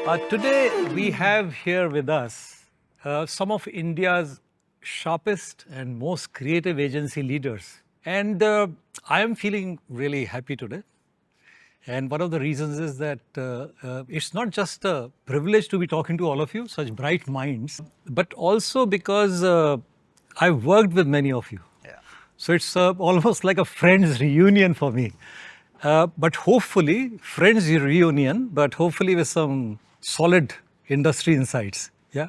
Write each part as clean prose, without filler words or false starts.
Today we have here with us some of India's sharpest and most creative agency leaders. And I am feeling really happy today. And one of the reasons is that it's not just a privilege to be talking to all of you, such bright minds, but also because I've worked with many of you. Yeah. So it's almost like a friends reunion for me. But hopefully, friends reunion, but hopefully with some solid industry insights. Yeah.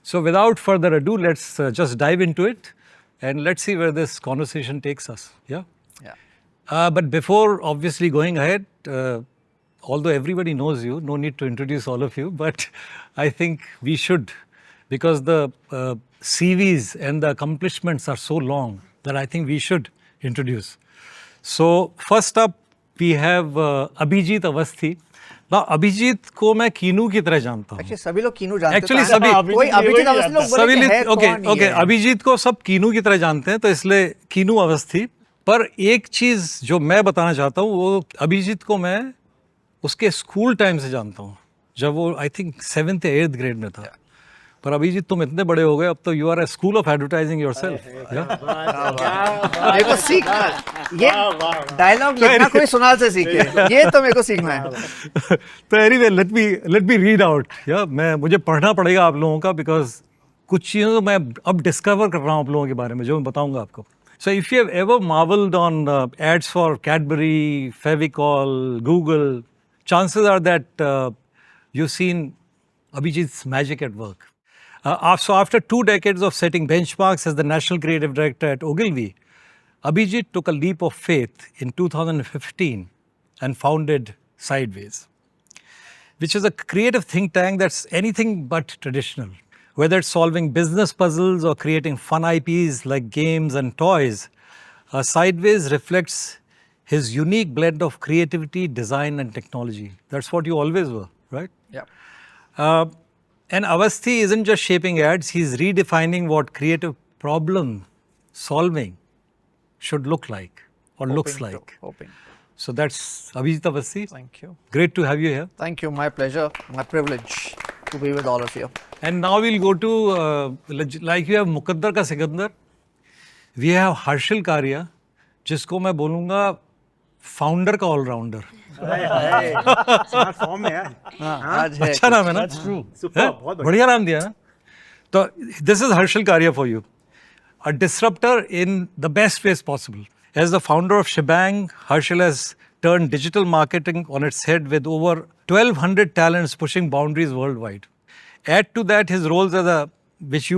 So without further ado, let's just dive into it and let's see where this conversation takes us. Yeah. Yeah. But before obviously going ahead, although everybody knows you, no need to introduce all of you, but I think we should, because the CVs and the accomplishments are so long that I think we should introduce. So first up, we have Abhijit Avasthi. Now, Abhijit को मैं कीनू की तरह जानता हूँ. Actually सभी लोग कीनू जानते हैं. Actually सभी कोई अभिजीत अवस्थी लोग बोले कि है कौन ये? ओके अभिजीत को सब कीनू की तरह जानते हैं, तो इसलिए कीनू अवस्थी. पर एक चीज जो मैं बताना चाहता हूँ, वो अभिजीत को मैं उसके स्कूल टाइम से जानता हूँ, जब वो आई थिंक 7th या 8th ग्रेड में था. पर अभिजीत तुम इतने बड़े हो गए, अब तो you are a school of advertising yourself. मेरे को सीख ये डायलॉग लिखना कोई सोनाल से सीखे, ये तो मेरे को सीखना है. तो anyway let me read out. या मुझे पढ़ना पड़ेगा आप लोगों का, बिकॉज कुछ चीज़ें मैं अब डिस्कवर कर रहा हूँ आप लोगों के बारे में, जो मैं बताऊंगा आपको. So if you have ever marveled on ads for Cadbury, Fevicol, Google, chances are that you've seen Abhijit's magic at work. So after 2 decades of setting benchmarks as the National Creative Director at Ogilvy, Abhijit took a leap of faith in 2015 and founded Sideways, which is a creative think tank that's anything but traditional. Whether it's solving business puzzles or creating fun IPs like games and toys, Sideways reflects his unique blend of creativity, design and technology. That's what you always were, right? Yeah. And Avasthi isn't just shaping ads, he's redefining what creative problem solving should look like or looks like. Hoping. So that's Abhijit Avasthi. Thank you. Great to have you here. Thank you. My pleasure. My privilege to be with all of you. And now we'll go to, like you have Mukaddar ka Sikandar, we have Harshil Karia, जिसको मैं बोलूँगा founder का allrounder. Form में यार. आज है. अच्छा नाम है ना? That's true. Super. बहुत बढ़िया नाम दिया ना. तो this is Harshil Karia for you, a disruptor in the best ways possible. As the founder of Schbang, Harshil has turned digital marketing on its head with over 1,200 talents pushing boundaries worldwide. Add to that his roles as which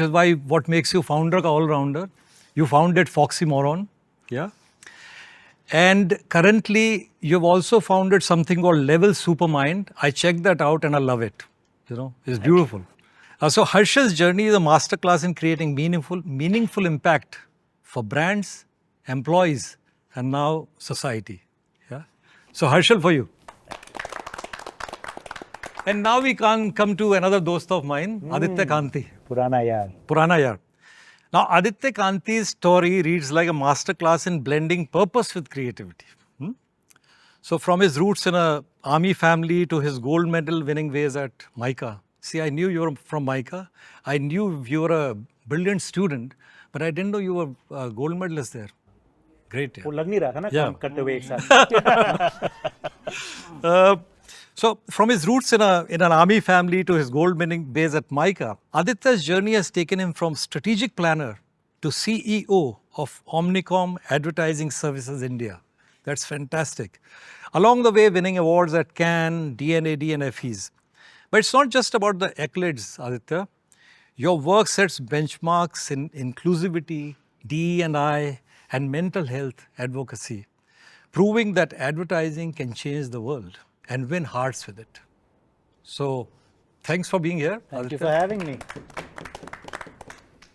is why what makes you founder ka all-rounder. You founded Foxy Moron, yeah? And currently you've also founded something called Level Supermind. I checked that out and I love it. You know, it's beautiful. So Harshil's journey is a masterclass in creating meaningful impact for brands, employees, and now society. Yeah. So Harshil, for you. And now we can come to another dost of mine, Aditya Kanthy. पुराना यार. Now Aditya Kanthy's story reads like a masterclass in blending purpose with creativity. So from his roots in a army family to his gold medal winning ways at MICA. See, I knew you were from MICA. I knew you were a brilliant student, but I didn't know you were a gold medalist there. Great. वो लग नहीं रहा था ना काम करते हुए एक साथ. So from his roots in an army family to his gold winning days at MICA, Aditya's journey has taken him from strategic planner to CEO of Omnicom Advertising Services India. That's fantastic. Along the way, winning awards at Cannes, DNAD and FEs. But it's not just about the accolades, Aditya. Your work sets benchmarks in inclusivity, DE&I, and mental health advocacy, proving that advertising can change the world and win hearts with it. So, thanks for being here. Thank you for having me.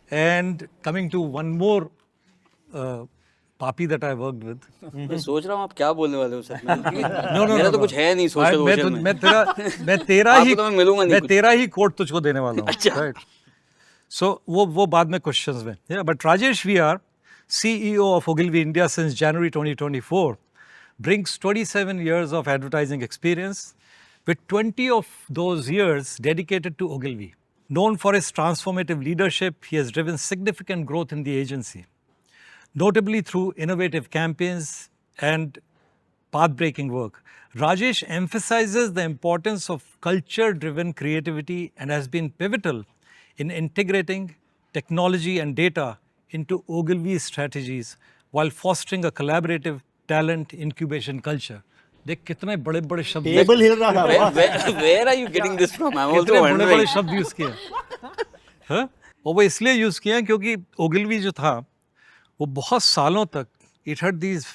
And coming to one more papi that I worked with. मैं सोच रहा हूँ आप क्या बोलने वाले हो sir. No, मेरा तो कुछ है नहीं सोशल वोशल में. मैं तेरा ही कोट तुझको देने वाला हूँ. अच्छा. So वो बाद में questions में. Yeah, but Rajesh VR, CEO of Ogilvy India since January 2024, brings 27 years of advertising experience with 20 of those years dedicated to Ogilvy. Known for his transformative leadership, he has driven significant growth in the agency, notably through innovative campaigns and path-breaking work. Rajesh emphasizes the importance of culture-driven creativity and has been pivotal in integrating technology and data into Ogilvy's strategies while fostering a collaborative talent incubation culture. देख कितने बड़े-बड़े शब्द table हिल रहा है Where are you getting this from? I'm also कितने बड़े-बड़े wondering. शब्द use किए हैं और वो इसलिए यूज किए हैं क्योंकि ओगिलवी जो था वो बहुत सालों तक it had these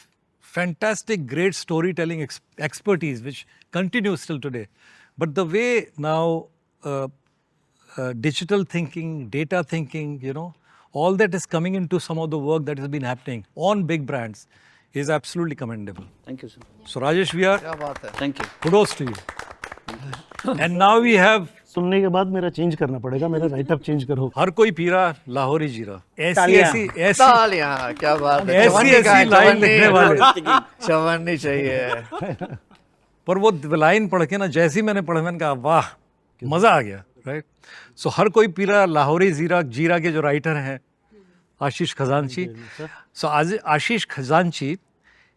fantastic great storytelling expertise which continues still today, but the way now digital thinking, data thinking, you know, all that is coming into some of the work that has been happening on big brands is absolutely commendable. Thank you, sir. So Rajesh, we are क्या बात है? Thank you. kudos to you. And now we have सुनने के बाद मेरा change करना पड़ेगा, मेरा राइटअप चेंज करो. हर कोई पी रहा लाहौरी जीरा. ऐसी तालियां. ऐसी ऐसी तालियां, क्या बात है? ऐसी चवन्नी ऐसी का है, लाइन चवन्नी. लिखने वाले. चवन्नी चाहिए. पर वो लाइन पढ़ के ना जैसी मैंने पढ़ा मैंने कहा वाह मजा आ गया. राइट. सो हर कोई पी रहा लाहौरी जीरा के जो राइटर हैं आशीष खजांची. So Ashish Khazanchi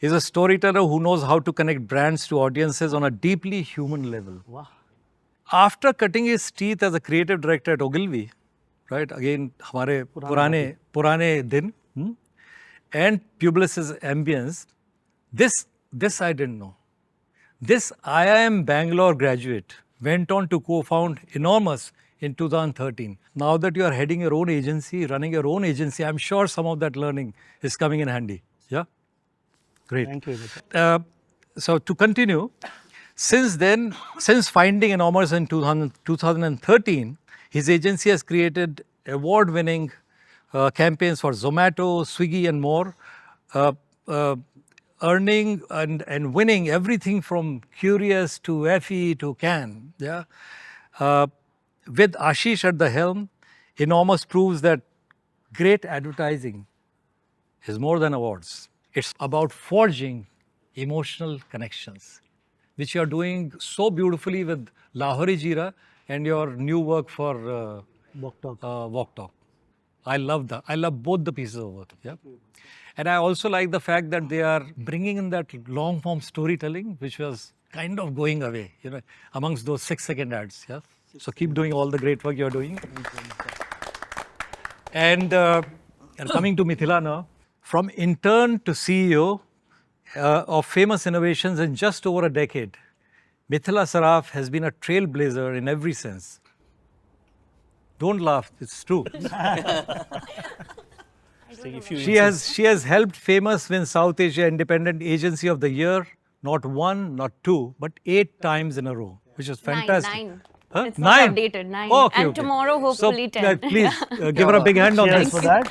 is a storyteller who knows how to connect brands to audiences on a deeply human level. Wow. After cutting his teeth as a creative director at Ogilvy, right, again हमारे पुराने दिन, and Publicis ambience, this I didn't know. This IIM Bangalore graduate went on to co-found Enormous in 2013. Now that you are heading your own agency, running your own agency, I'm sure some of that learning is coming in handy. Yeah? Great. Thank you. So to continue, since finding Enormous in 2013, his agency has created award-winning campaigns for Zomato, Swiggy and more, earning and winning everything from Curious to Effie to Cannes. Yeah? With Ashish at the helm, Enormous proves that great advertising is more than awards. It's about forging emotional connections, which you are doing so beautifully with Lahori Jeera and your new work for Walk Talk. Walk Talk. I love that. I love both the pieces of work. Yeah. And I also like the fact that they are bringing in that long form storytelling, which was kind of going away, you know, amongst those 6-second ads. Yeah. So keep doing all the great work you're doing. And coming to Mithila now, from intern to CEO of famous innovations in just over a decade, Mithila Saraf has been a trailblazer in every sense. Don't laugh, it's true. She has helped famous win South Asia Independent Agency of the Year, not one, not two, but 8 times in a row, which is fantastic. 9. Huh? It's not 9? updated, 9. Oh, okay, and okay. tomorrow, hopefully, So, 10. please give her a big hand on Cheers this. for that.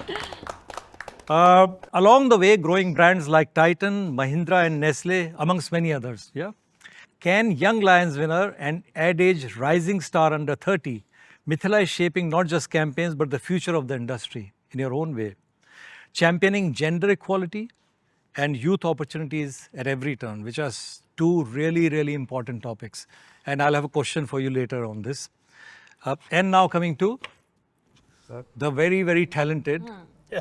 Along the way, growing brands like Titan, Mahindra and Nestle, amongst many others. Yeah. Can Young Lions winner and Ad Age rising star under 30, Mithila is shaping not just campaigns but the future of the industry in your own way, championing gender equality and youth opportunities at every turn, which are two really, really important topics. And I'll have a question for you later on this. And now coming to the very, very talented.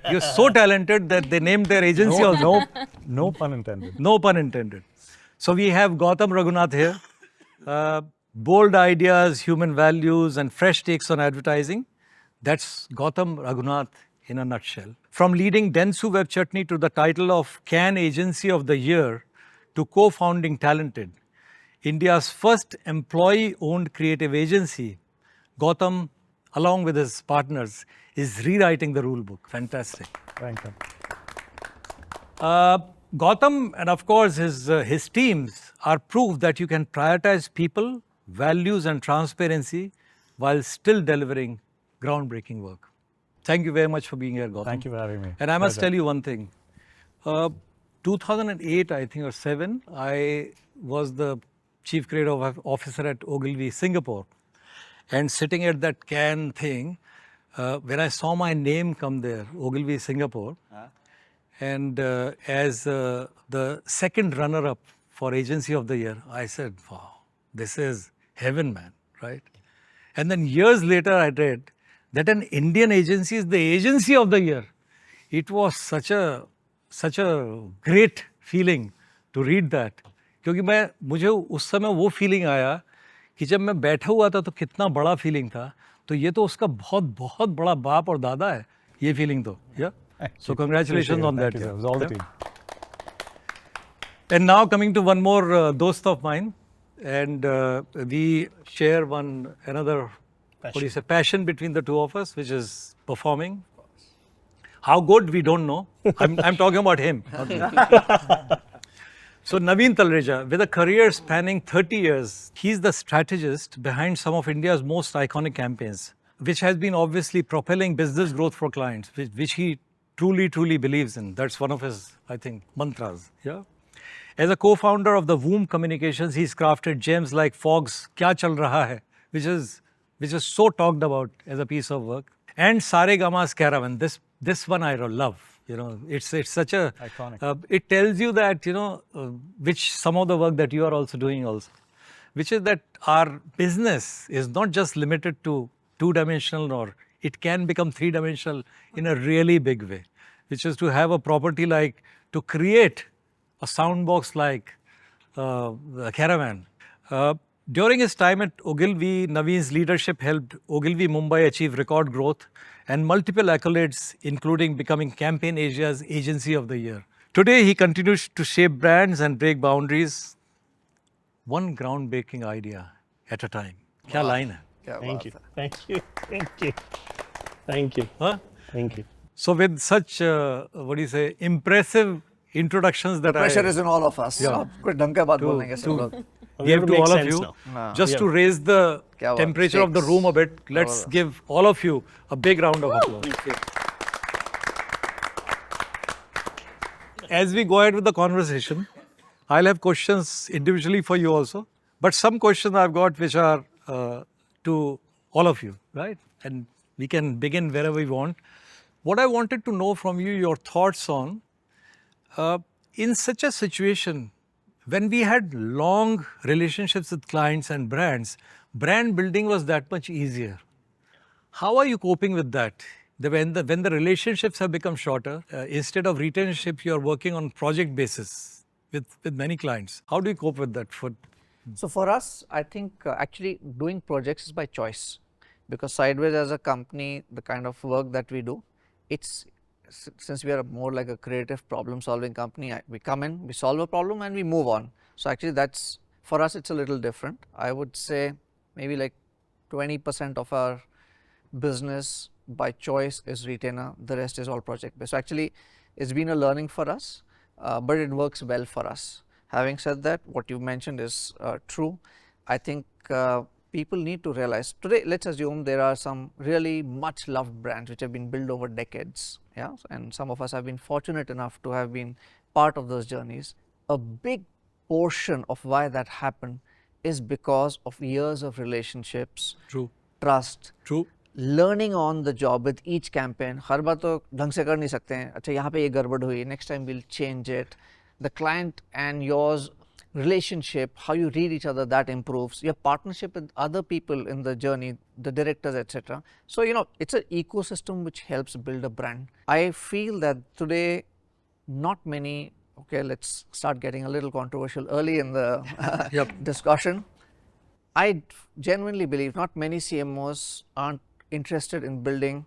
You're so talented that they named their agency also. No pun intended. No pun intended. So we have Gautam Reghunath here. Bold ideas, human values, and fresh takes on advertising. That's Gautam Reghunath in a nutshell. From leading Dentsu Web Chutney to the title of Cannes Agency of the Year to co-founding Talented, India's first employee-owned creative agency, Gautam, along with his partners, is rewriting the rule book. Fantastic. Thank you. Gautam and of course his teams are proof that you can prioritize people, values and transparency while still delivering groundbreaking work. Thank you very much for being here, Gautam. Thank you for having me. And I must Pleasure. tell you one thing. 2008, I think, or 7, I was the Chief Creative Officer at Ogilvy, Singapore. And sitting at that Cannes thing, when I saw my name come there, Ogilvy, Singapore, and as the second runner-up for Agency of the Year, I said, wow, this is heaven, man, right? And then years later, I read that an Indian agency is the agency of the year. It was such a great feeling to read that. क्योंकि मुझे उस समय वो feeling आया कि जब मैं बैठा हुआ था तो कितना बड़ा feeling था. तो ये तो उसका बहुत बड़ा बाप और दादा है. ये feeling तो, yeah. So congratulations on that. Thank you, sir. All the team. And now coming to one more dost of mine, and we share another passion between the two of us, which is performing. How good, we don't know. I'm talking about him. So Navin Talreja, with a career spanning 30 years, he's the strategist behind some of India's most iconic campaigns, which has been obviously propelling business growth for clients, which he truly believes in. That's one of his, I think, mantras. Yeah. As a co-founder of the Womb Communications, he's crafted gems like Fog's Kya Chal Raha Hai, which is so talked about as a piece of work, and Saregama's Caravan. This one I love. You know, it's such a iconic. It tells you that, you know, which some of the work that you are also doing also, which is that our business is not just limited to two-dimensional, or it can become three-dimensional in a really big way, which is to have a property like, to create a sound box like the Caravan. During his time at Ogilvy, Navin's leadership helped Ogilvy Mumbai achieve record growth and multiple accolades, including becoming Campaign Asia's Agency of the Year. Today, he continues to shape brands and break boundaries, one groundbreaking idea at a time. Kya line hai? Thank you. Thank you. Thank you. Thank you. Huh? Thank you. So with such, impressive introductions that Pressure is in all of us. Yeah. कुछ ढंग के बात बोलेंगे सब लोग. give to all of you, just to raise the Kya baat, temperature of the stakes. room a bit. Let's give all of you a big round of applause. As we go ahead with the conversation, I'll have questions individually for you also. But some questions I've got which are to all of you, right? And we can begin wherever we want. What I wanted to know from you, your thoughts on, in such a situation, when we had long relationships with clients and brands, brand building was that much easier. How are you coping with that? When the relationships have become shorter, instead of retention, you are working on project basis with many clients. How do you cope with that? So for us, I think actually doing projects is by choice, because Sideways as a company, the kind of work that we do, it's since we are more like a creative problem solving company, we come in, we solve a problem and we move on. So actually that's, for us it's a little different. I would say maybe like 20% of our business by choice is retainer, the rest is all project based. So actually it's been a learning for us, but it works well for us. Having said that, what you mentioned is true. I think people need to realize today, let's assume there are some really much loved brands which have been built over decades, yeah, and some of us have been fortunate enough to have been part of those journeys. A big portion of why that happened is because of years of relationships, True. trust, True. learning on the job with each campaign. हर बार तो ढंग से कर नहीं सकते हैं. अच्छा यहाँ पे ये गड़बड़ हुई, next time we'll change it. The client and yours relationship, how you read each other, that improves. Your partnership with other people in the journey, the directors, etc. So, you know, it's an ecosystem which helps build a brand. I feel that today, not many, okay, let's start getting a little controversial early in the discussion. I genuinely believe not many CMOs aren't interested in building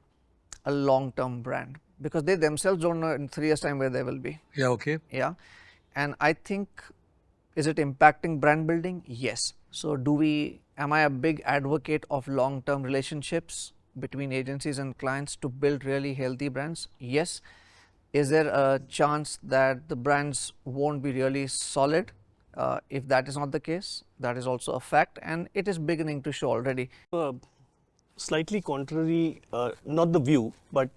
a long-term brand, because they themselves don't know in 3 years' time where they will be. Yeah, okay. Yeah. And I think, is it impacting brand building? Yes. So am I a big advocate of long-term relationships between agencies and clients to build really healthy brands? Yes. Is there a chance that the brands won't be really solid? If that is not the case, that is also a fact, and it is beginning to show already. Slightly contrary, not the view, but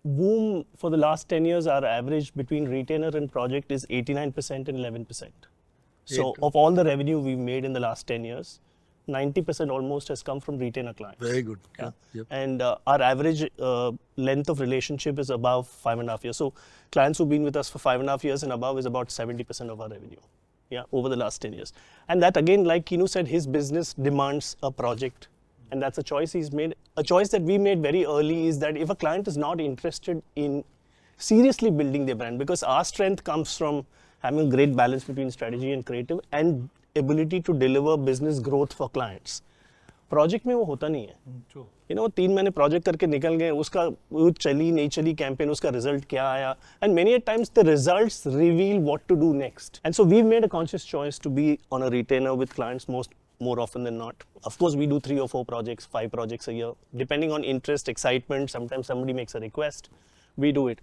Boom, for the last 10 years, our average between retainer and project is 89% and 11%. So of all the revenue we've made in the last 10 years, 90% almost has come from retainer clients. Very good. Yeah. Yep. And our average length of relationship is above 5.5 years. So clients who've been with us for 5.5 years and above is about 70% of our revenue. over the last 10 years. And that again, like Kinu said, his business demands a project. And that's a choice he's made. A choice that we made very early is that if a client is not interested in seriously building their brand, because our strength comes from having a great balance between strategy and creative and ability to deliver business growth for clients. Project में वो होता नहीं है 3 महीने project करके निकल गए उसका वो चली नहीं चली कैंपेन उसका रिजल्ट क्या आया and many times the results reveal what to do next and so we made a conscious choice to be on a retainer with clients more often than not. Of course, we do 3 or 4 projects, 5 projects a year, depending on interest, excitement. Sometimes somebody makes a request, we do it.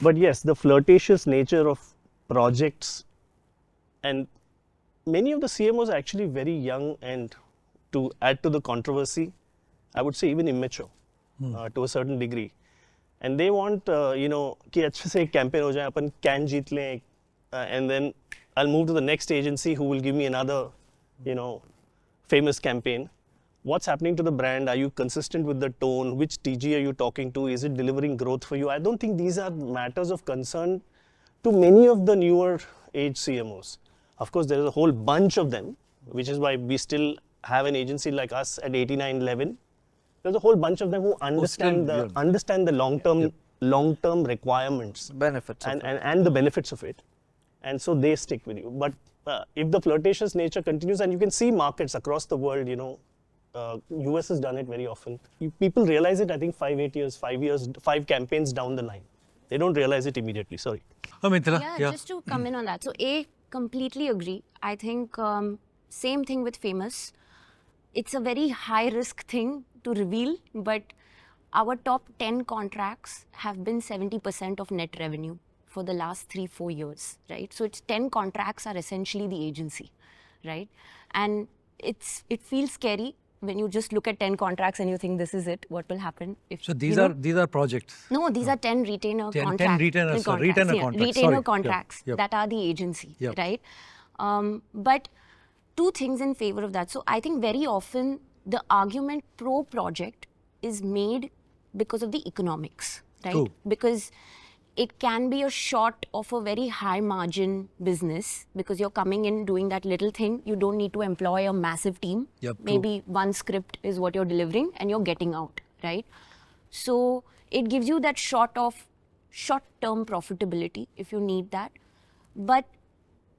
But yes, the flirtatious nature of projects, and many of the CMOs are actually very young, and to add to the controversy, I would say even immature to a certain degree. And they want, कि अच्छे से एक campaign हो जाए, अपन can जीत लें, and then I'll move to the next agency who will give me another, famous campaign. What's happening to the brand? Are you consistent with the tone? Which TG are you talking to? Is it delivering growth for you? I don't think these are matters of concern to many of the newer age CMOs. Of course, there is a whole bunch of them, which is why we still have an agency like us at 8911. There's a whole bunch of them who understand the long-term requirements, Benefits and the benefits of it, and so they stick with you. But if the flirtatious nature continues, and you can see markets across the world, US has done it very often. People realize it, I think, 5 years, 5 campaigns down the line. They don't realize it immediately. Sorry. Mithila, Just to come in on that. So, completely agree. I think same thing with famous. It's a very high risk thing to reveal, but our top 10 contracts have been 70% of net revenue for the last 3-4 years, right? So it's 10 contracts are essentially the agency, right? And it feels scary when you just look at 10 contracts and you think this is it, what will happen if... So these are projects? No, these are 10 retainer contracts. 10 retainer contracts. Retainer contracts that are the agency, right? But 2 things in favor of that. So I think very often the argument pro project is made because of the economics, right? True. Because it can be a short of a very high margin business because you're coming in doing that little thing. You don't need to employ a massive team. Maybe one script is what you're delivering and you're getting out, right? So it gives you that short-term profitability if you need that. But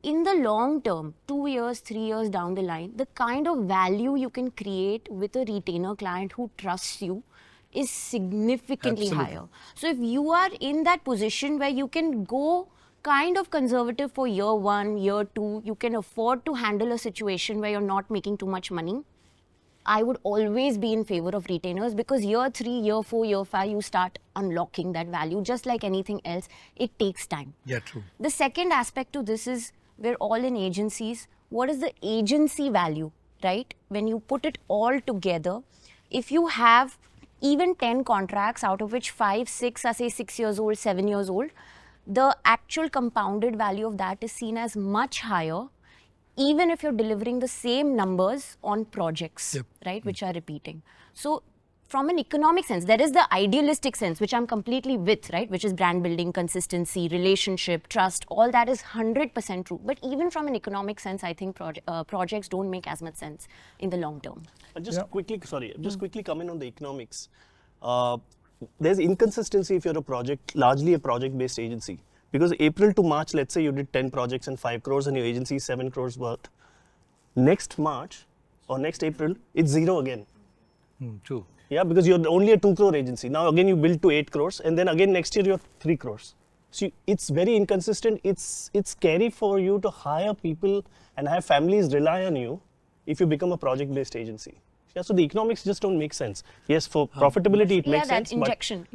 in the long term, 2 years, 3 years down the line, the kind of value you can create with a retainer client who trusts you is significantly higher. So if you are in that position where you can go kind of conservative for year 1, year 2, you can afford to handle a situation where you're not making too much money, I would always be in favor of retainers because year 3, year 4, year 5, you start unlocking that value. Just like anything else, it takes time. Yeah, true. The second aspect to this is we're all in agencies. What is the agency value, right? When you put it all together, if you have even 10 contracts out of which 5, 6 are say 6 years old, 7 years old, the actual compounded value of that is seen as much higher even if you're delivering the same numbers on projects, right, which are repeating. So from an economic sense, there is the idealistic sense, which I'm completely with, right, which is brand building, consistency, relationship, trust, all that is 100% true. But even from an economic sense, I think projects don't make as much sense in the long term. Just quickly comment on the economics. There's inconsistency if you're largely a project-based agency. Because April to March, let's say you did 10 projects and 5 crores and your agency is 7 crores worth. Next March or next April, it's 0 again. True. Yeah, because you're only a 2 crore agency. Now again you build to 8 crores and then again next year you're 3 crores. So it's very inconsistent. It's scary for you to hire people and have families rely on you if you become a project-based agency. Yeah, so the economics just don't make sense. Yes, for profitability it makes sense. That injection.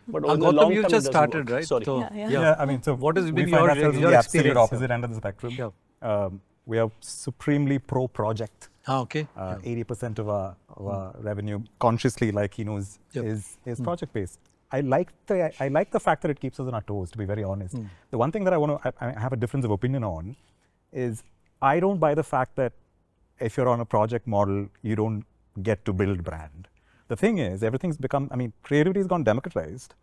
But on the Gautam, long you term, just it doesn't started, work. right? Sorry. So, I mean, so what has we been find your ourselves on the absolute experience? opposite end of the spectrum. We are supremely pro-project. Okay. 80% of our revenue, consciously, like he knows, is project-based. I like the fact that it keeps us on our toes, to be very honest. The one thing that I have a difference of opinion on is I don't buy the fact that if you're on a project model, you don't get to build brand. The thing is, everything's become, creativity has gone democratized.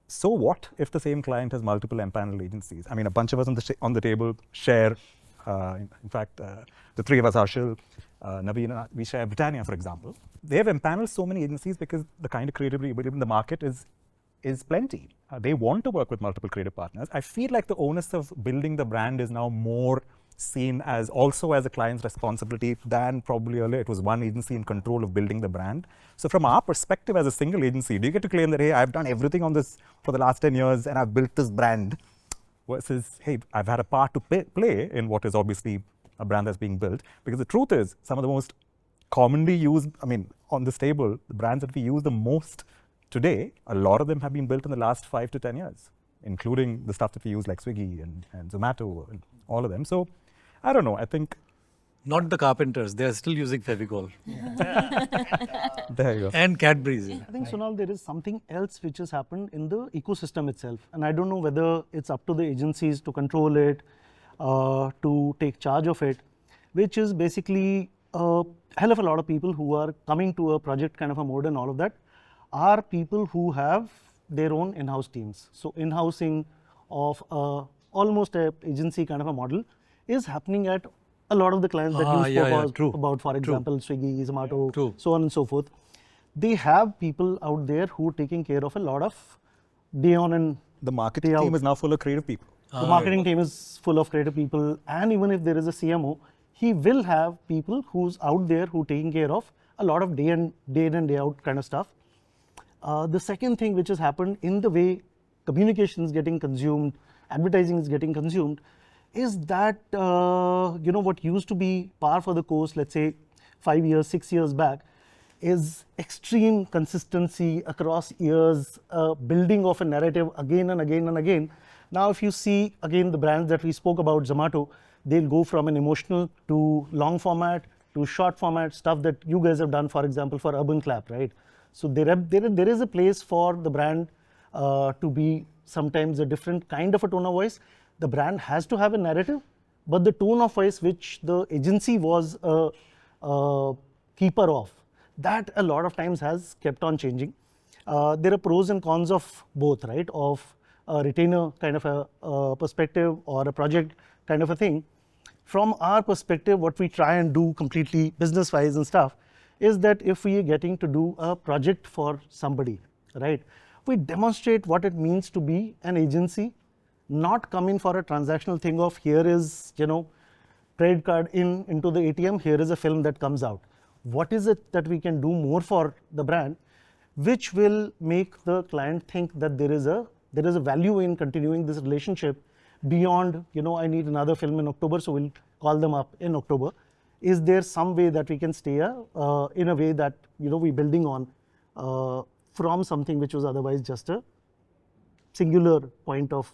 So what if the same client has multiple empaneled agencies? A bunch of us on the table share In fact, the three of us, Harshil, Navin, and we share Britannia, for example. They have empaneled so many agencies because the kind of creativity within the market is plenty. They want to work with multiple creative partners. I feel like the onus of building the brand is now more seen as also as a client's responsibility than probably earlier. It was one agency in control of building the brand. So from our perspective as a single agency, do you get to claim that, hey, I've done everything on this for the last 10 years and I've built this brand, versus, hey, I've had a part to play in what is obviously a brand that's being built? Because the truth is, some of the most commonly used, I mean, on this table, the brands that we use the most today, a lot of them have been built in the last 5 to 10 years, including the stuff that we use like Swiggy and Zomato and all of them. So I don't know, I think... Not the carpenters, they are still using Fevicol. There you go. And Cadbury's. I think, Sonal, there is something else which has happened in the ecosystem itself. And I don't know whether it's up to the agencies to control it, to take charge of it, which is basically a hell of a lot of people who are coming to a project kind of a mode and all of that are people who have their own in-house teams. So in-housing of almost a agency kind of a model is happening at a lot of the clients that you spoke about, for example, Swiggy, Zomato, so on and so forth. They have people out there who are taking care of a lot of day on and the marketing team is now full of creative people. The marketing team is full of creative people, and even if there is a CMO, he will have people who's out there who are taking care of a lot of day in and day out kind of stuff. The second thing which has happened in the way communication is getting consumed, advertising is getting consumed, is that what used to be par for the course, let's say 5 years, 6 years back, is extreme consistency across years, building of a narrative again and again and again. Now if you see again the brands that we spoke about, Zomato, they'll go from an emotional to long format to short format, stuff that you guys have done, for example, for Urban Clap, right? So there is a place for the brand to be sometimes a different kind of a tone of voice. The brand has to have a narrative, but the tone of voice which the agency was a keeper of, that a lot of times has kept on changing. There are pros and cons of both, right? Of a retainer kind of a perspective or a project kind of a thing. From our perspective, what we try and do completely business-wise and stuff is that if we are getting to do a project for somebody, right? We demonstrate what it means to be an agency, not come in for a transactional thing of here is, credit card into the ATM, here is a film that comes out. What is it that we can do more for the brand, which will make the client think that there is a value in continuing this relationship beyond, I need another film in October, so we'll call them up in October. Is there some way that we can stay in a way that, we're building on from something which was otherwise just a singular point of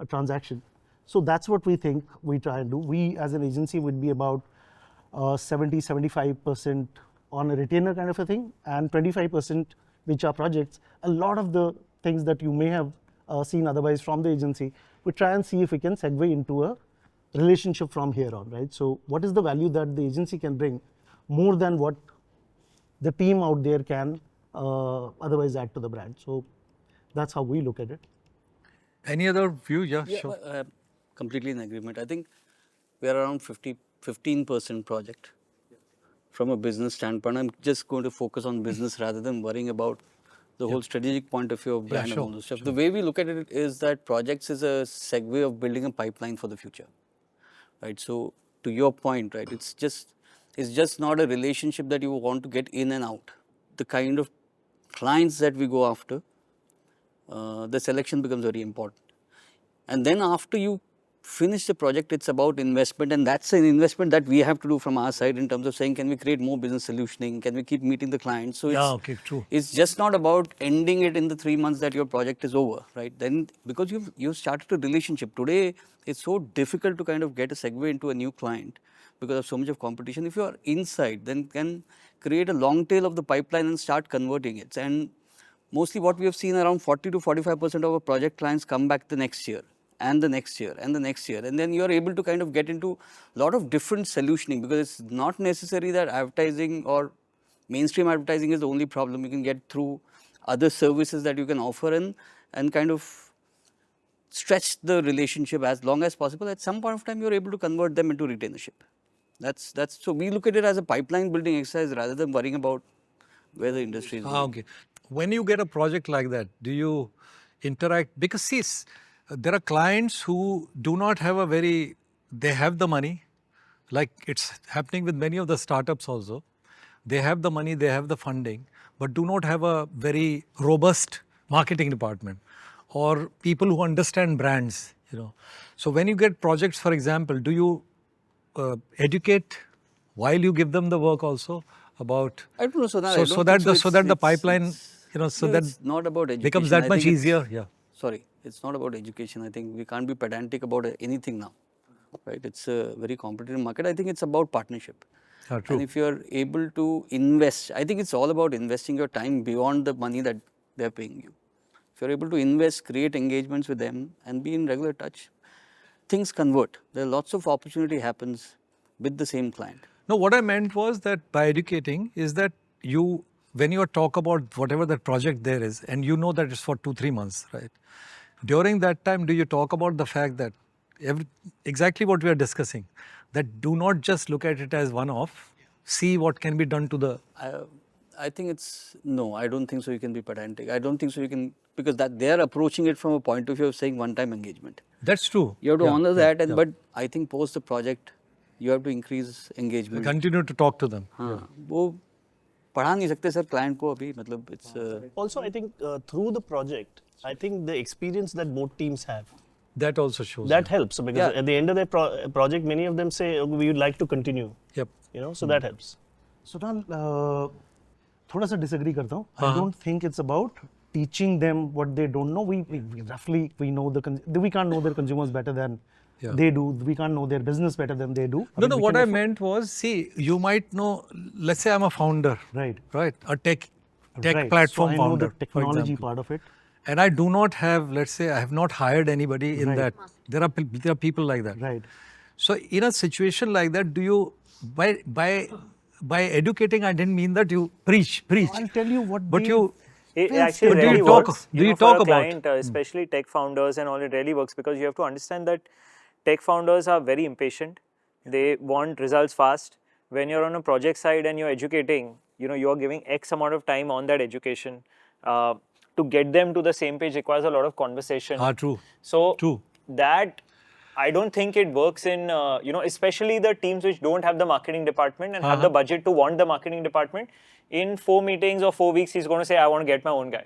a transaction? So that's what we think we try and do. We as an agency would be about 70-75% on a retainer kind of a thing, and 25% which are projects. A lot of the things that you may have seen otherwise from the agency, we try and see if we can segue into a relationship from here on, right? So what is the value that the agency can bring more than what the team out there can otherwise add to the brand? So that's how we look at it. Any other view? Yeah, sure. Completely in agreement. I think we are around 15% project from a business standpoint. I'm just going to focus on business rather than worrying about the whole strategic point of view of brand and all those stuff. The way we look at it is that projects is a segue of building a pipeline for the future, right? So to your point, right, it's just not a relationship that you want to get in and out. The kind of clients that we go after, the selection becomes very important. And then after you finish the project, it's about investment, and that's an investment that we have to do from our side in terms of saying, can we create more business solutioning? Can we keep meeting the clients? So it's just not about ending it in the 3 months that your project is over, right? Then because you've started a relationship. Today, it's so difficult to kind of get a segue into a new client because of so much of competition. If you are inside, then can create a long tail of the pipeline and start converting it. And mostly what we have seen, around 40 to 45% of our project clients come back the next year and the next year and the next year. And then you are able to kind of get into a lot of different solutioning, because it's not necessary that advertising or mainstream advertising is the only problem. You can get through other services that you can offer and kind of stretch the relationship as long as possible. At some point of time, you're able to convert them into retainership. That's so we look at it as a pipeline building exercise rather than worrying about where the industry is going. Okay. When you get a project like that, do you interact? Because see, there are clients who do not have they have the money, like it's happening with many of the startups also. They have the money, they have the funding, but do not have a very robust marketing department or people who understand brands, So when you get projects, for example, do you educate while you give them the work also about I don't know, so that the pipeline it's not about education. becomes that I much think it's- easier. Sorry, it's not about education. I think we can't be pedantic about anything now, right? It's a very competitive market. I think it's about partnership. True. And if you're able to invest, I think it's all about investing your time beyond the money that they're paying you. If you're able to invest, create engagements with them and be in regular touch, things convert. There are lots of opportunity happens with the same client. No, what I meant was that by educating is that when you talk about whatever that project there is, and you know that it's for 2-3 months, right? During that time, do you talk about the fact that exactly what we are discussing, that do not just look at it as one-off, see what can be done to the... I think no, I don't think so you can be pedantic. I don't think so you can, because that they are approaching it from a point of view of saying one-time engagement. That's true. You have to honor that, but I think post the project, you have to increase engagement. Continue to talk to them. वो पढ़ा नहीं सकते sir client को अभी मतलब it's. Also, I think through the project, I think the experience that both teams have. That also shows. That helps because at the end of their project, many of them say we would like to continue. Yep. So that helps. Sonal, थोड़ा सा disagree करता हूँ. I don't think it's about teaching them what they don't know. We roughly know we can't know their consumers better than they do. We can't know their business better than they do. No, what I meant was, see, you might know, let's say I'm a founder. Right. A tech Right. platform so I know founder. the technology for example. part of it. And I do not have, let's say, I have not hired anybody in that. There are people like that. Right. So in a situation like that, do you, by educating, I didn't mean that you preach. I'll tell you what. But you. It But actually do you really talk- works. do you for talk a about- client, especially tech founders and all, it really works because you have to understand that tech founders are very impatient. They want results fast. When you're on a project side and you're educating, you are giving X amount of time on that education. To get them to the same page requires a lot of conversation. True. So True. that I don't think it works in, especially the teams which don't have the marketing department and have the budget to want the marketing department. In 4 meetings or 4 weeks, he's going to say, I want to get my own guy.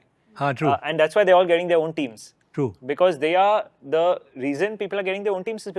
True. And that's why they're all getting their own teams. True. Because the reason people are getting their own teams is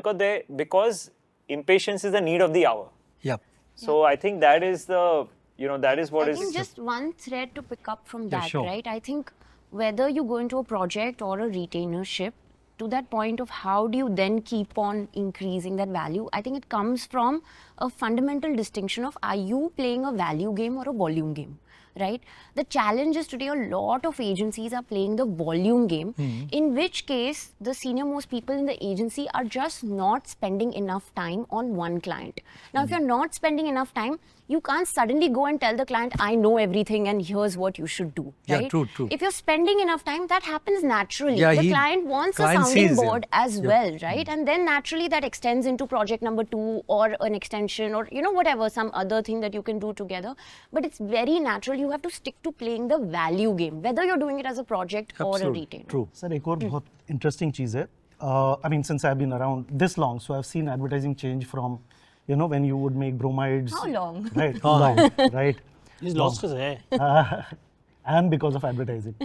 because impatience is the need of the hour. Yep. So I think that is that is what I is. think just one thread to pick up from that, sure. right? I think whether you go into a project or a retainership, to that point of how do you then keep on increasing that value, I think it comes from a fundamental distinction of are you playing a value game or a volume game, right? The challenge is today a lot of agencies are playing the volume game, in which case the senior most people in the agency are just not spending enough time on one client. Now, if you're not spending enough time, you can't suddenly go and tell the client, I know everything and here's what you should do. Yeah, right? true. If you're spending enough time, that happens naturally. Yeah, the client wants a sounding sees, board as well, right? And then naturally that extends into project number 2 or an extension or, whatever, some other thing that you can do together. But it's very natural. You have to stick to playing the value game, whether you're doing it as a project or a Absolutely. retainer. True. Sir, एक और बहुत interesting चीज़ है. I mean, since I've been around this long, so I've seen advertising change from, when you would make bromides. How long? Right. Long. Right. He's lost his hair. And because of advertising.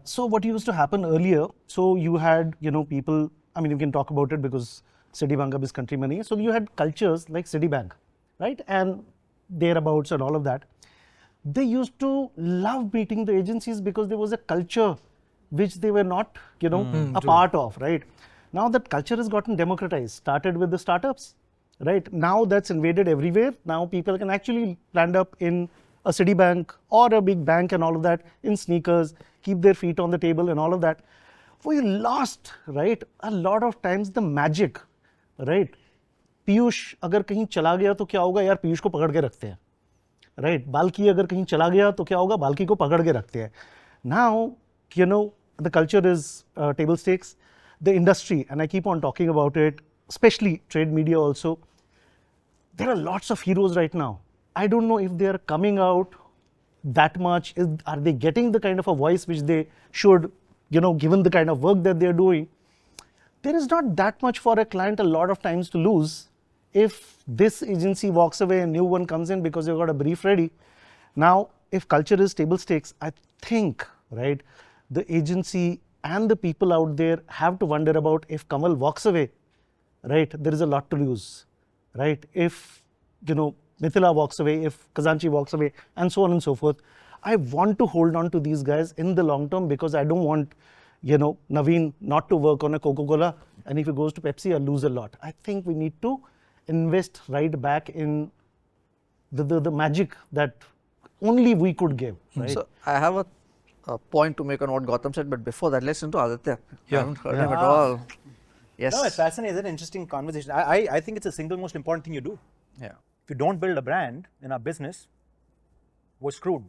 So what used to happen earlier, so you had, people, I mean, you can talk about it because Citibank ab is country money. So you had cultures like Citibank, right? And thereabouts and all of that. They used to love meeting the agencies because there was a culture which they were not, a part of, right? Now that culture has gotten democratized, started with the startups, right? Now that's invaded everywhere. Now people can actually land up in a Citibank or a big bank and all of that in sneakers, keep their feet on the table and all of that. We lost, right? A lot of times the magic, right? Piyush अगर कहीं चला गया तो क्या होगा यार, पीयूष को पकड़ के रखते हैं, राइट? बाल्की अगर कहीं चला गया तो क्या होगा, बाल्की को पकड़ के रखते हैं. Now, the culture is table stakes. the industry, and I keep on talking about it, especially trade media also, there are lots of heroes right now. I don't know if they are coming out that much. Are they getting the kind of a voice which they should, given the kind of work that they're doing? There is not that much for a client a lot of times to lose. If this agency walks away and new one comes in because you've got a brief ready. Now, if culture is table stakes, I think, right, the agency and the people out there have to wonder about if Kamal walks away, right, there is a lot to lose, right? If, Mithila walks away, if Khazanchi walks away, and so on and so forth. I want to hold on to these guys in the long term because I don't want, Navin not to work on a Coca-Cola, and if he goes to Pepsi, I'll lose a lot. I think we need to invest right back in the magic that only we could give, right? So I have a point to make on what Gautam said, but before that, let's listen to Aditya. I haven't heard him at all. Yes. No, it's fascinating. It's an interesting conversation. I think it's the single most important thing you do. Yeah. If you don't build a brand in our business, we're screwed.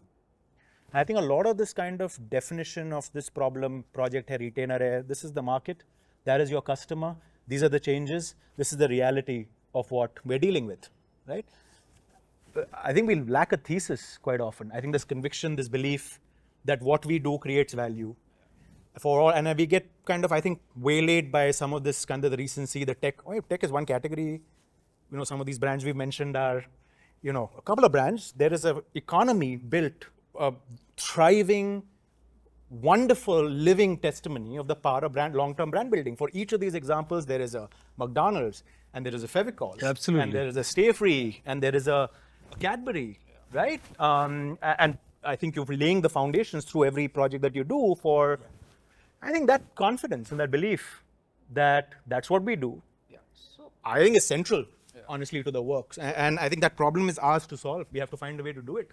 I think a lot of this kind of definition of this problem, project hai, retainer hai, this is the market, that is your customer, these are the changes, this is the reality of what we're dealing with, right? I think we lack a thesis quite often. I think this conviction, this belief that what we do creates value for all, and we get kind of, I think, waylaid by some of this kind of the recency, the tech. Tech is one category. Some of these brands we've mentioned are, a couple of brands. There is an economy built, a thriving, wonderful, living testimony of the power of brand, long-term brand building. For each of these examples, there is a McDonald's, and there is a Fevicol, Absolutely. and there is a Stay Free, and there is a Cadbury, right? And I think you're laying the foundations through every project that you do for, I think, that confidence and that belief that that's what we do. I think is central, honestly, to the works. And I think that problem is ours to solve. We have to find a way to do it,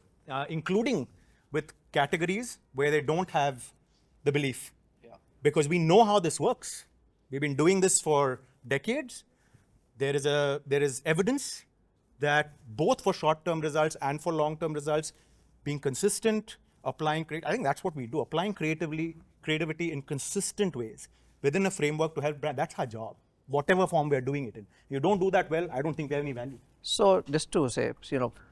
including with categories where they don't have the belief. Because we know how this works. We've been doing this for decades. There is evidence that both for short-term results and for long-term results, being consistent, applying, I think that's what we do, applying creativity in consistent ways within a framework to help brand. That's our job, whatever form we're doing it in. If you don't do that well, I don't think we have any value. So just to say,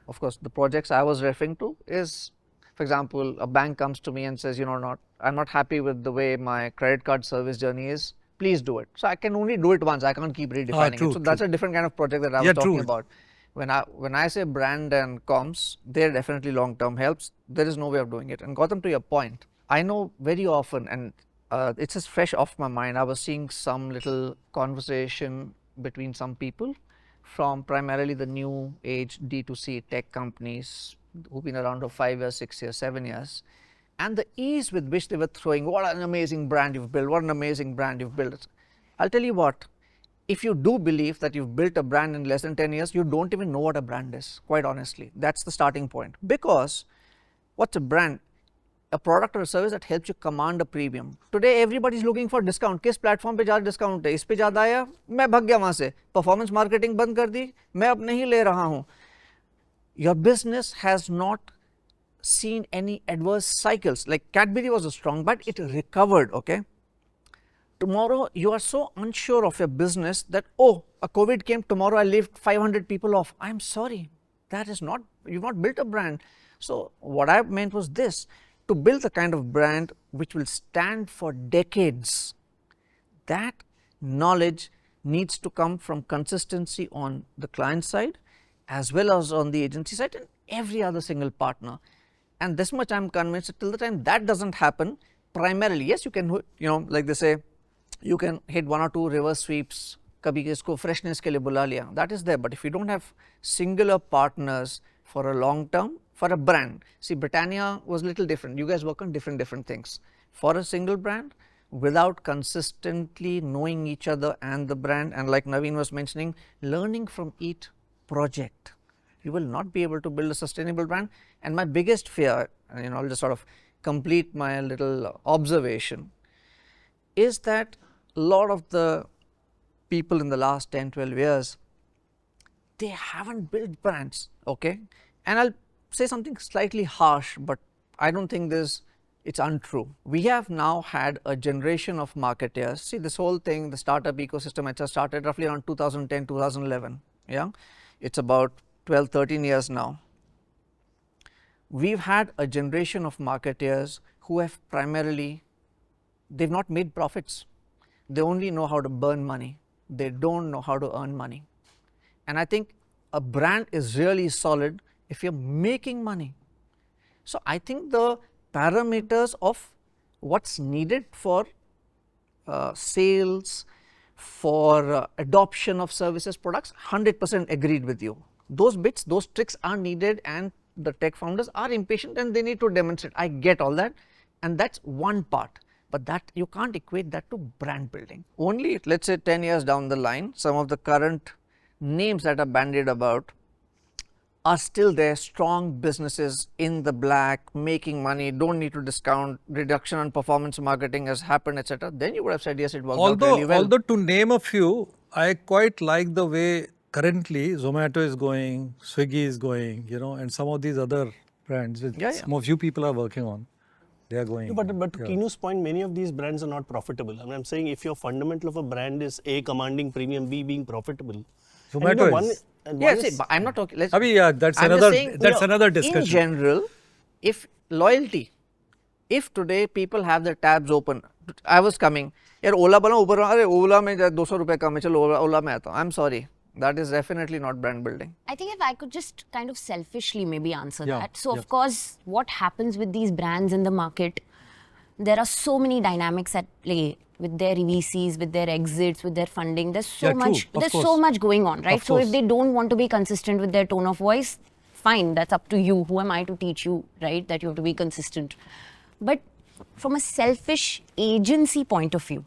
of course, the projects I was referring to is, for example, a bank comes to me and says, I'm not happy with the way my credit card service journey is. Please do it. So I can only do it once. I can't keep redefining it. So that's a different kind of project that I was talking about. When I say brand and comms, they're definitely long-term helps. There is no way of doing it. And Gautam, to your point, I know very often, and it's just fresh off my mind, I was seeing some little conversation between some people from primarily the new age D2C tech companies who've been around for 5 years, 6 years, 7 years, and the ease with which they were throwing, what an amazing brand you've built, what an amazing brand you've built. I'll tell you what, if you do believe that you've built a brand in less than 10 years, you don't even know what a brand is, quite honestly. That's the starting point. Because what's a brand? A product or a service that helps you command a premium. Today, everybody's looking for discount. किस platform पे ज़्यादा discount है? इस पे ज़्यादा आया, मैं भाग गया वहाँ से. Performance marketing बंद कर दी, मैं अब नहीं ले रहा हूँ. Your business has not seen any adverse cycles. Like Cadbury was a strong, but it recovered, okay? Tomorrow, you are so unsure of your business that, oh, a COVID came, tomorrow I laid 500 people off. I'm sorry, that is not, you've not built a brand. So what I meant was this, to build the kind of brand which will stand for decades, that knowledge needs to come from consistency on the client side as well as on the agency side and every other single partner. And this much I'm convinced that till the time that doesn't happen, primarily, yes, you can, like they say, you can hit 1 or 2 reverse sweeps, kabhi isko freshness ke liye bula liya, that is there. But if you don't have singular partners for a long term, for a brand, see Britannia was a little different, you guys work on different things. For a single brand, without consistently knowing each other and the brand, and like Navin was mentioning, learning from each project, you will not be able to build a sustainable brand. And my biggest fear, and I'll just sort of complete my little observation, is that a lot of the people in the last 10, 12 years, they haven't built brands, okay? And I'll say something slightly harsh, but I don't think there's It's untrue. We have now had a generation of marketers. See, this whole thing, the startup ecosystem, it started roughly around 2010, 2011. Yeah, it's about 12, 13 years now. We've had a generation of marketers who have primarily, they've not made profits. They only know how to burn money. They don't know how to earn money. And I think a brand is really solid if you're making money. So I think the parameters of what's needed for sales, for adoption of services, products, 100% agreed with you. Those bits, those tricks are needed, and the tech founders are impatient and they need to demonstrate. I get all that, and that's one part. But that you can't equate that to brand building. Only, let's say 10 years down the line, some of the current names that are bandied about are still there, strong businesses in the black, making money, don't need to discount, reduction on performance marketing has happened, etc. Then you would have said, yes, it worked out really well. Although to name a few, I quite like the way currently Zomato is going, Swiggy is going, you know, and some of these other brands which some of you people are working on. They are going. But to Kinu's point, many of these brands are not profitable. I mean, I'm saying if your fundamental of a brand is A, commanding premium, B, being profitable. Zomato is. Yes, but I'm not talking. Let's, that's another discussion. In general, if loyalty, if today people have their tabs open, I was coming, यार ओला बना ऊपर अरे ओला में 200 रुपए कम है चलो ओला में आता हूँ. I'm sorry. That is definitely not brand building. I think if I could just kind of selfishly maybe answer that. So of course, what happens with these brands in the market, there are so many dynamics at play with their VCs, with their exits, with their funding. There's so much going on, right? So if they don't want to be consistent with their tone of voice, fine, that's up to you. Who am I to teach you, right? That you have to be consistent. But from a selfish agency point of view,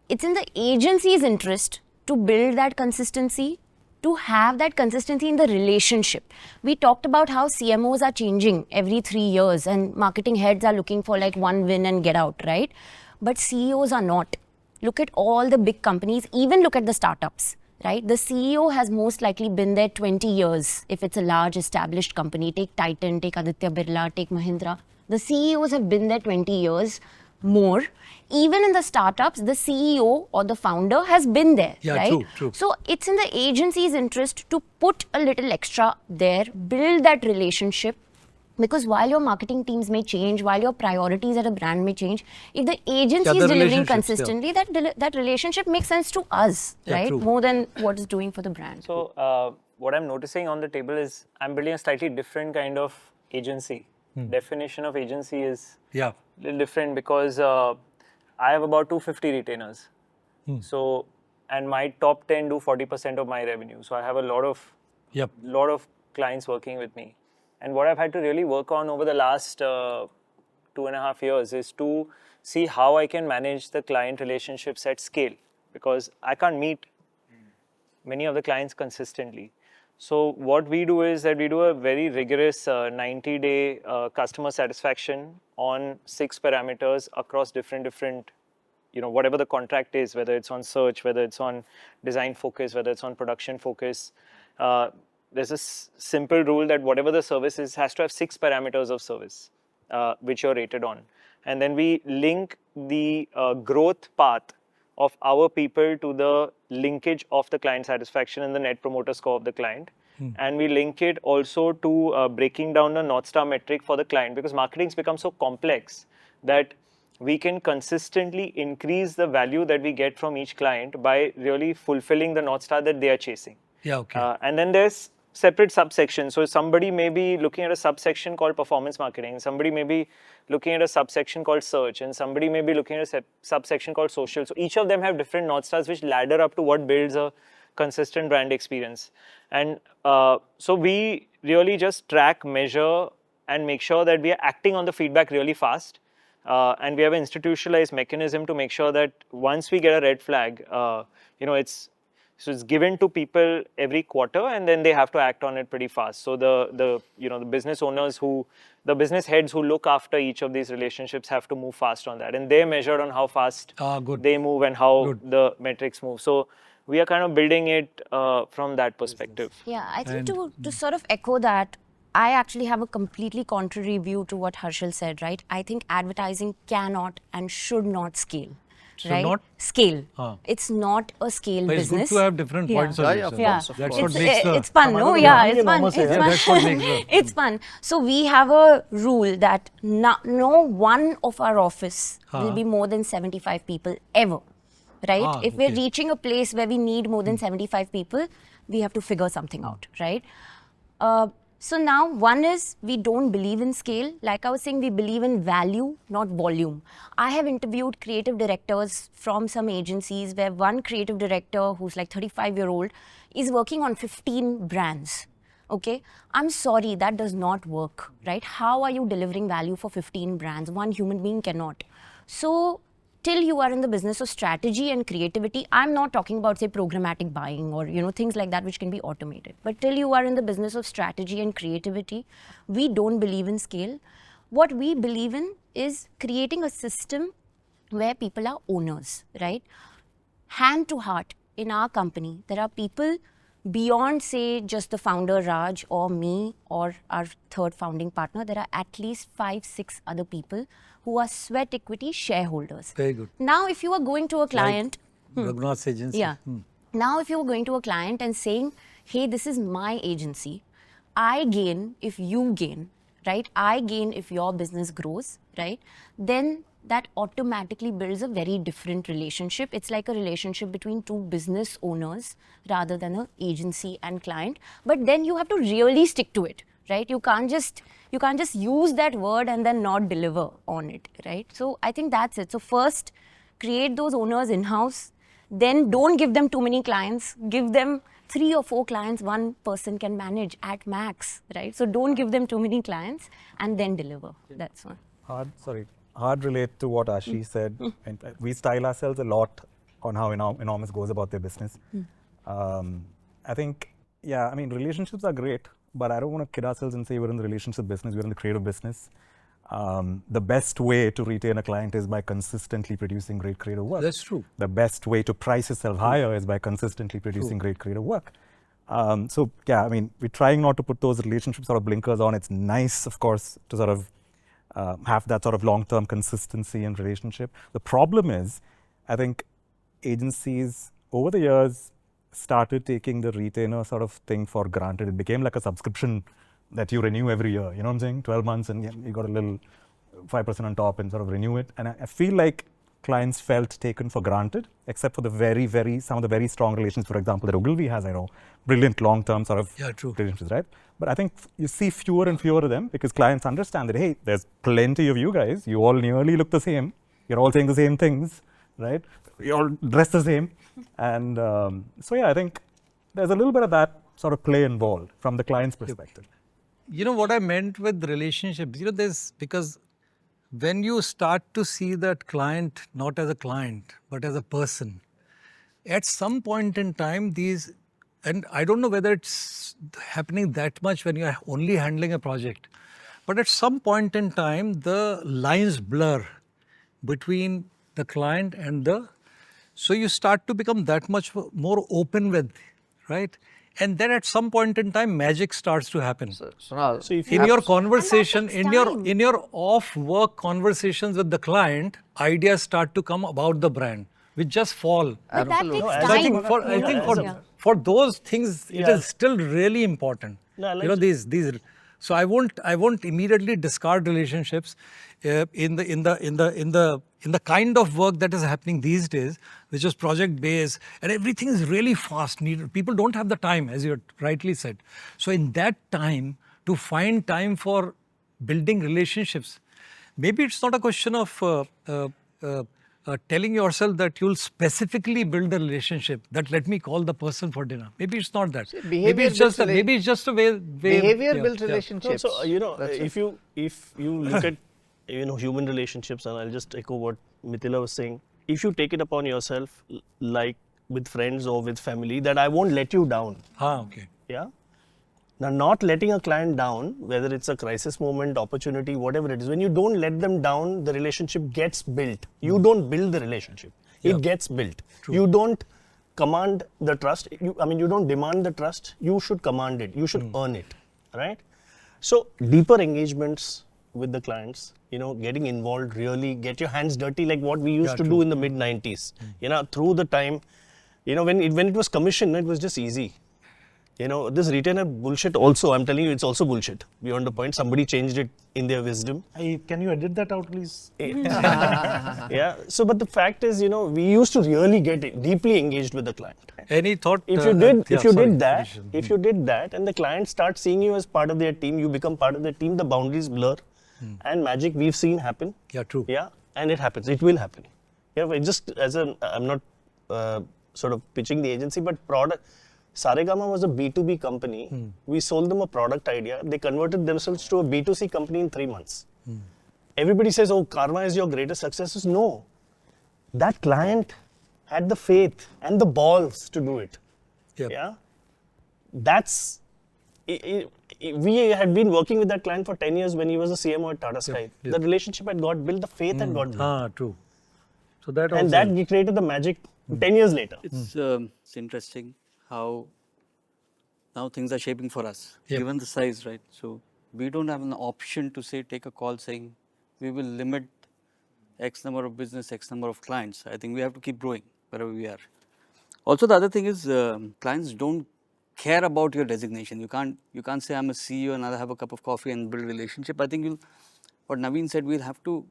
it's in the agency's interest to build that consistency, to have that consistency in the relationship. We talked about how CMOs are changing every 3 years and marketing heads are looking for like one win and get out, right? But CEOs are not. Look at all the big companies, even look at the startups, right? The CEO has most likely been there 20 years if it's a large established company. Take Titan, take Aditya Birla, take Mahindra. The CEOs have been there 20 years more. Even in the startups, the CEO or the founder has been there, right? True. So it's in the agency's interest to put a little extra there, build that relationship. Because while your marketing teams may change, while your priorities at a brand may change, if the agency is delivering consistently, that relationship makes sense to us, right? True. More than what is doing for the brand. So what I'm noticing on the table is I'm building a slightly different kind of agency. Definition of agency is a little different because I have about 250 retainers. So, and my top 10 do 40% of my revenue. So I have a lot of clients working with me. And what I've had to really work on over the last 2.5 years is to see how I can manage the client relationships at scale, because I can't meet many of the clients consistently. So what we do is that we do a very rigorous 90-day customer satisfaction on 6 parameters across different, you know, whatever the contract is, whether it's on search, whether it's on design focus, whether it's on production focus. There's a simple rule that whatever the service is has to have 6 parameters of service, which you're rated on. And then we link the growth path of our people to the linkage of the client satisfaction and the net promoter score of the client. And we link it also to breaking down the North Star metric for the client, because marketing's become so complex that we can consistently increase the value that we get from each client by really fulfilling the North Star that they are chasing. And then there's separate subsections. So somebody may be looking at a subsection called performance marketing, somebody may be looking at a subsection called search, and somebody may be looking at a subsection called social. So each of them have different North Stars which ladder up to what builds a consistent brand experience. And so we really just track, measure, and make sure that we are acting on the feedback really fast. And we have an institutionalized mechanism to make sure that once we get a red flag, you know, it's given to people every quarter, and then they have to act on it pretty fast. So the business owners the business heads who look after each of these relationships have to move fast on that, and they're measured on how fast they move and how the metrics move. So we are kind of building it from that perspective. Yeah, I think to sort of echo that, I actually have a completely contrary view to what Harshil said, right? I think advertising cannot and should not scale. Should right? not? Scale. Huh. It's not a scale But it's business. good to have different points of Yeah, view. yeah, of sir. course, of That's course. what makes the... It's fun, no? Yeah, it's fun. It's Yeah, fun. that's what makes the... It's fun. So we have a rule that no one of our office will be more than 75 people ever, right? If we're reaching a place where we need more than 75 people, we have to figure something out, right? So now one is we don't believe in scale. Like I was saying, we believe in value, not volume. I have interviewed creative directors from some agencies where one creative director who's like 35-year-old is working on 15 brands. Okay, I'm sorry, that does not work, right? How are you delivering value for 15 brands? One human being cannot. So till you are in the business of strategy and creativity, I'm not talking about say programmatic buying or things like that which can be automated. But till you are in the business of strategy and creativity, we don't believe in scale. What we believe in is creating a system where people are owners, right? Hand to heart, in our company, there are people beyond say just the founder Raj or me or our third founding partner. There are at least 5-6 other people who are sweat equity shareholders. Very good. Now if you are going to a client, Reghunath's agency. yeah. Now if you are going to a client and saying, hey, this is my agency, I gain if you gain, right? I gain if your business grows, right? Then that automatically builds a very different relationship. It's like a relationship between two business owners rather than an agency and client. But then you have to really stick to it, right? You can't just use that word and then not deliver on it, right? So I think that's it. So first, create those owners in-house. Then don't give them too many clients. Give them 3 or 4 clients one person can manage at max, right? So don't give them too many clients and then deliver. That's one. Hard relate to what Ashish said. And we style ourselves a lot on how Enormous goes about their business. I think, yeah, I mean, relationships are great, but I don't want to kid ourselves and say we're in the relationship business, we're in the creative business. The best way to retain a client is by consistently producing great creative work. That's true. The best way to price yourself higher is by consistently producing great creative work. So, yeah, I mean, we're trying not to put those relationship sort of blinkers on. It's nice, of course, to sort of have that sort of long-term consistency in relationship. The problem is, I think agencies over the years started taking the retainer sort of thing for granted. It became like a subscription that you renew every year, you know what I'm saying? 12 months and you got a little 5% on top and sort of renew it. And I feel like clients felt taken for granted, except for the some of the very strong relations, for example, that Ogilvy has, I know, brilliant long-term sort of relationships, right? But I think you see fewer and fewer of them because clients understand that, hey, there's plenty of you guys, you all nearly look the same, you're all saying the same things, right? You all dress the same. And so, yeah, I think there's a little bit of that sort of play involved from the client's perspective. You know what I meant with relationships, there's, because when you start to see that client not as a client, but as a person, at some point in time, these, and I don't know whether it's happening that much when you're only handling a project, but at some point in time, the lines blur between the client and so you start to become that much more open with, right? And then at some point in time, magic starts to happen. Sonal, So if In you your conversation, And that takes in your off-work conversations with the client, ideas start to come about the brand, which just fall. But that takes No, time. as So I think for those things, it is still really important. No, I like these. So I won't immediately discard relationships in the kind of work that is happening these days, which is project based, and everything is really fast. People don't have the time, as you rightly said. So in that time, to find time for building relationships, maybe it's not a question of telling yourself that you'll specifically build a relationship, that let me call the person for dinner. Maybe it's not that. Maybe it's just a way. behavior builds relationships. So, if you look at human relationships, and I'll just echo what Mithila was saying, if you take it upon yourself, like with friends or with family, that I won't let you down. Okay. Yeah. Now, not letting a client down, whether it's a crisis moment, opportunity, whatever it is, when you don't let them down, the relationship gets built. You don't build the relationship. It gets built. You don't command the trust. You don't demand the trust. You should command it. You should earn it, right? So deeper engagements with the clients, getting involved, really get your hands dirty like what we used to do in the mid 90s. Through the time, when it was commissioned, it was just easy. This retainer bullshit also, I'm telling you, it's also bullshit. Beyond the point, somebody changed it in their wisdom. Can you edit that out, please? Yeah. So, but the fact is, we used to really get deeply engaged with the client. Any thought? If you did that, Addition. if you did that, and the client starts seeing you as part of their team, you become part of their team, the boundaries blur, and magic we've seen happen. Yeah, true. Yeah, and it happens. It will happen. Yeah, but just I'm not sort of pitching the agency, but product. Saregama was a B2B company. We sold them a product idea. They converted themselves to a B2C company in 3 months. Everybody says, oh, Karma is your greatest success. No. That client had the faith and the balls to do it. Yep. Yeah. That's, we had been working with that client for 10 years when he was a CMO at Tata Sky. Yep. The relationship had got built, the faith had got built. True. So that And also. that created the magic 10 years later. It's interesting how now things are shaping for us, Yep. given the size, right? So we don't have an option to say, take a call saying, we will limit X number of business, X number of clients. I think we have to keep growing wherever we are. Also, the other thing is clients don't care about your designation. You can't say I'm a CEO and I'll have a cup of coffee and build a relationship. I think what Navin said, we'll have to,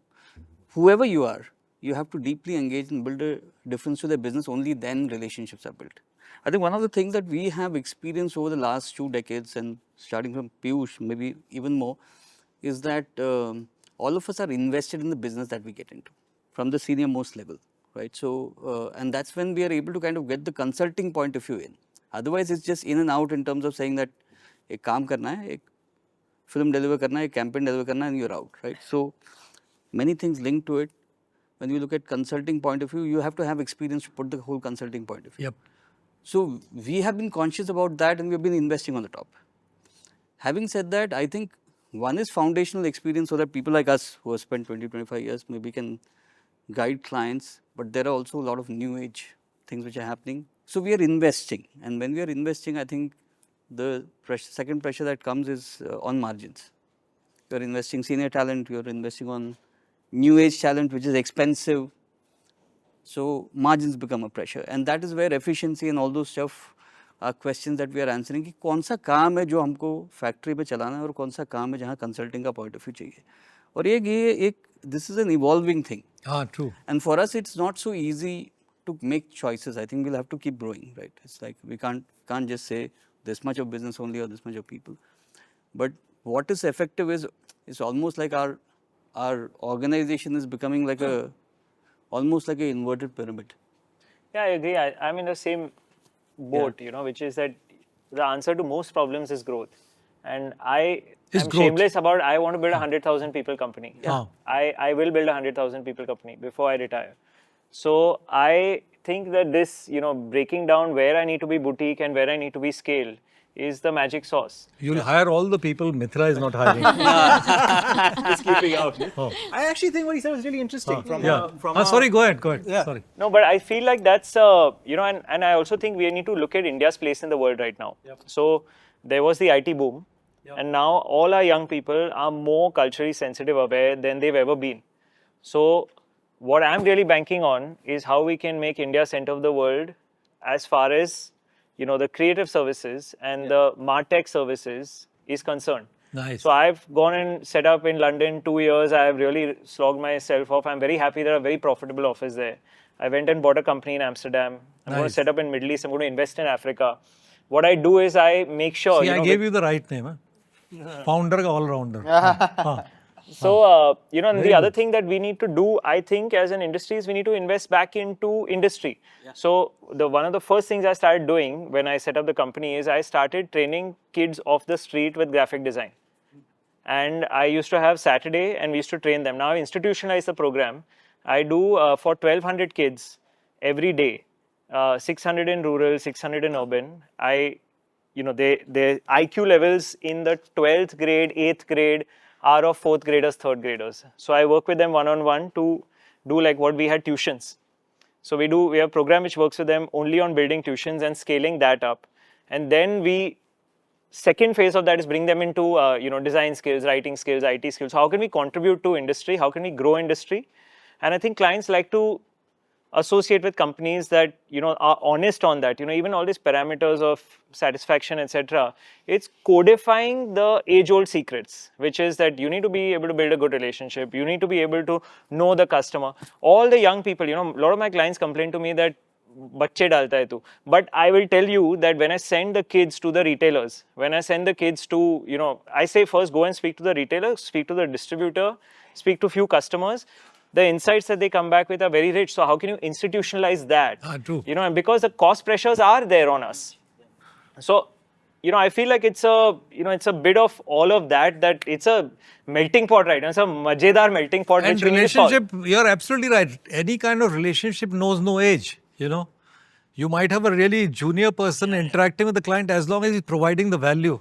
whoever you are, you have to deeply engage and build a difference to their business. Only then relationships are built. I think one of the things that we have experienced over the last 2 decades, and starting from Piyush, maybe even more, is that all of us are invested in the business that we get into from the senior most level, right? So, and that's when we are able to kind of get the consulting point of view in. Otherwise, it's just in and out in terms of saying that ek kaam karna hai, ek film deliver karna hai, ek campaign deliver karna hai, and you're out, right? So, many things linked to it. When you look at consulting point of view, you have to have experience to put the whole consulting point of view. Yep. So, we have been conscious about that and we have been investing on the top. Having said that, I think one is foundational experience so that people like us who have spent 20-25 years maybe can guide clients, but there are also a lot of new age things which are happening. So, we are investing, and when we are investing, I think the second pressure that comes is on margins. You are investing senior talent, you are investing on new age talent which is expensive. So, margins become a pressure, and that is where efficiency and all those stuff are questions that we are answering कि कौन सा काम है जो हमको factory पे चलाना है और कौन सा काम है जहाँ कंसल्टिंग का पॉइंट ऑफ व्यू चाहिए और ये एक this is an evolving thing True. and for us it's not so easy to make choices. I think we'll have to keep growing, right? It's like we can't just say this much of business only or this much of people, but what is effective is it's almost like our organization is becoming like almost like an inverted pyramid. Yeah, I agree. I'm in the same boat, which is that the answer to most problems is growth. And I'm growth. shameless about I want to build a 100,000 people company. Yeah. I will build a 100,000 people company before I retire. So I think that this, breaking down where I need to be boutique and where I need to be scale is the magic sauce. You'll hire all the people Mithila is not hiring. Just keeping out. I actually think what he said was really interesting. Sorry, go ahead. Yeah. Sorry. No, but I feel like that's, and I also think we need to look at India's place in the world right now. Yep. So there was the IT boom, and now all our young people are more culturally sensitive aware than they've ever been. So what I'm really banking on is how we can make India center of the world as far as, the creative services and the MarTech services is concerned. Nice. So I've gone and set up in London 2 years. I have really slogged myself off. I'm very happy there are a very profitable office there. I went and bought a company in Amsterdam. I'm going to set up in Middle East. I'm going to invest in Africa. What I do is I make sure. See, I gave you the right name. Huh? Founder ka all-rounder. So, and the other thing that we need to do, I think, as an industry is we need to invest back into industry. Yeah. So, one of the first things I started doing when I set up the company is I started training kids off the street with graphic design. And I used to have Saturday and we used to train them. Now I institutionalized the program. I do for 1,200 kids every day, 600 in rural, 600 in urban. Their IQ levels in the 12th grade, 8th grade are of 4th graders, 3rd graders. So I work with them one-on-one to do like what we had tuitions. So we have a program which works with them only on building tuitions and scaling that up. And then we second phase of that is bring them into design skills, writing skills, IT skills. How can we contribute to industry? How can we grow industry? And I think clients like to associate with companies that are honest on that. Even all these parameters of satisfaction, etc. It's codifying the age-old secrets, which is that you need to be able to build a good relationship. You need to be able to know the customer. All the young people, a lot of my clients complain to me that bacche dalta hai tu. But I will tell you that when I send the kids to the retailers, when I send the kids to, I say first go and speak to the retailer, speak to the distributor, speak to few customers. The insights that they come back with are very rich. So how can you institutionalize that? True. And because the cost pressures are there on us. So, I feel like it's a bit of all of that it's a melting pot, right? It's a majedar melting pot. And which we need to solve. relationship, you're absolutely right. Any kind of relationship knows no age, You might have a really junior person interacting with the client as long as he's providing the value.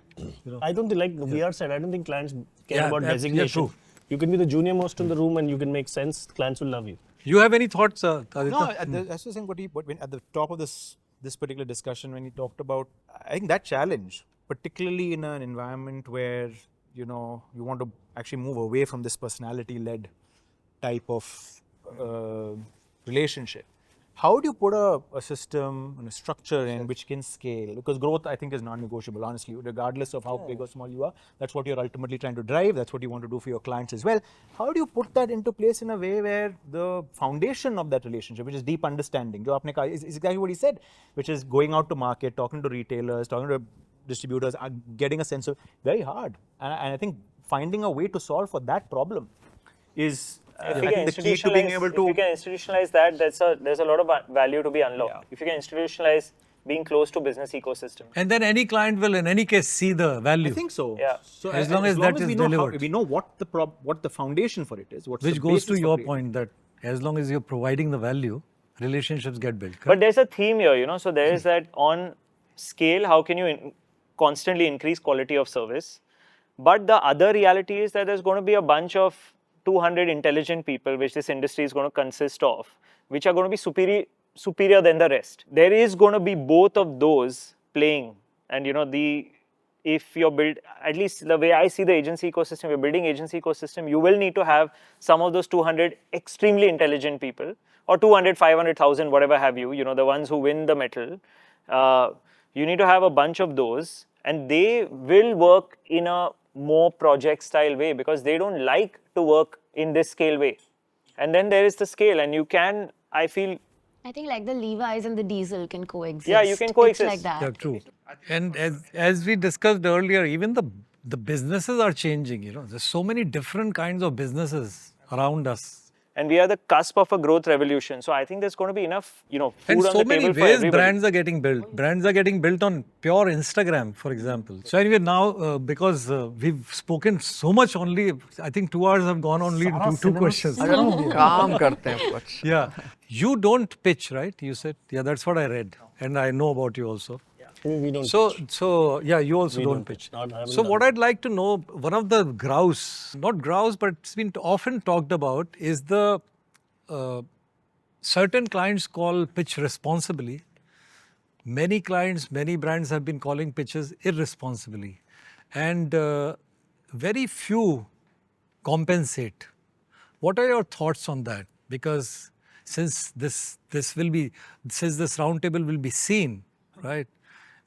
I don't think, like VR said, I don't think clients care Yeah, about yeah, designation. true. You can be the junior most in the room and you can make sense. Clients will love you. You have any thoughts, Aditya? No, I was just saying when at the top of this particular discussion, when he talked about, I think that challenge, particularly in an environment where, you want to actually move away from this personality-led type of relationship. How do you put a system and a structure in which can scale? Because growth, I think, is non-negotiable, honestly, regardless of how big or small you are. That's what you're ultimately trying to drive. That's what you want to do for your clients as well. How do you put that into place in a way where the foundation of that relationship, which is deep understanding, is exactly what he said, which is going out to market, talking to retailers, talking to distributors, getting a sense of very hard. And I think finding a way to solve for that problem is I think the key to being able to. If you can institutionalize that, there's a lot of value to be unlocked. Yeah. If you can institutionalize being close to business ecosystem. And then any client will in any case see the value. I think so. Yeah. So as long as that is delivered. We know what the foundation for it is. Which goes to your point that as long as you're providing the value, relationships get built. Correct? But there's a theme here, so there is that on scale, how can you constantly increase quality of service? But the other reality is that there's going to be a bunch of 200 intelligent people, which this industry is going to consist of, which are going to be superior than the rest. There is going to be both of those playing. And if you're built, at least the way I see the agency ecosystem, you're building agency ecosystem, you will need to have some of those 200 extremely intelligent people, or 200, 500,000, whatever have you, the ones who win the metal. You need to have a bunch of those, and they will work in a more project style way because they don't like to work in this scale way. And then there is the scale, and you can, I feel. I think like the Levi's and the diesel can coexist. Yeah, you can coexist. It's like that. Yeah, true. And as we discussed earlier, even the businesses are changing. There's so many different kinds of businesses around us. And we are the cusp of a growth revolution. So I think there's going to be enough, food and on so the many table for ways everybody. brands are getting built. Brands are getting built on pure Instagram, for example. So anyway, now because we've spoken so much only, I think 2 hours have gone only to two questions. काम करते हैं कुछ. Yeah. You don't pitch, right? You said, yeah, that's what I read. And I know about you also. We don't. So yeah, you also don't pitch. So what I'd like to know, one of the not grouse, but it's been often talked about is the certain clients call pitch responsibly. Many clients, many brands have been calling pitches irresponsibly. And very few compensate. What are your thoughts on that? Because since this roundtable will be seen, right?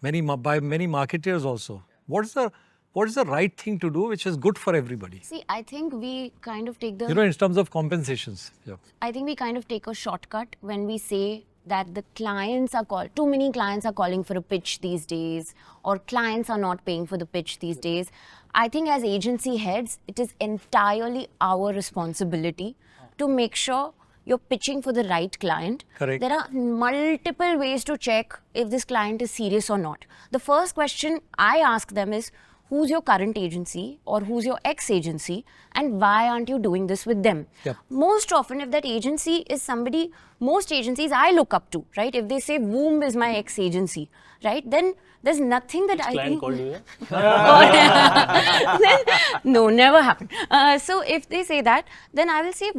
By many marketers also. What is the right thing to do which is good for everybody? See, I think we kind of take the... in terms of compensations. Yeah. I think we kind of take a shortcut when we say that the clients are too many clients are calling for a pitch these days, or clients are not paying for the pitch these days. I think as agency heads, it is entirely our responsibility to make sure you're pitching for the right client. Correct. There are multiple ways to check if this client is serious or not. The first question I ask them is, who's your current agency or who's your ex-agency, and why aren't you doing this with them? Yep. Most often, if that agency is somebody, most agencies I look up to, right? If they say Voom is my ex-agency, right? Then there's nothing that I client think... called you, No, never happened. So if they say that, then I will say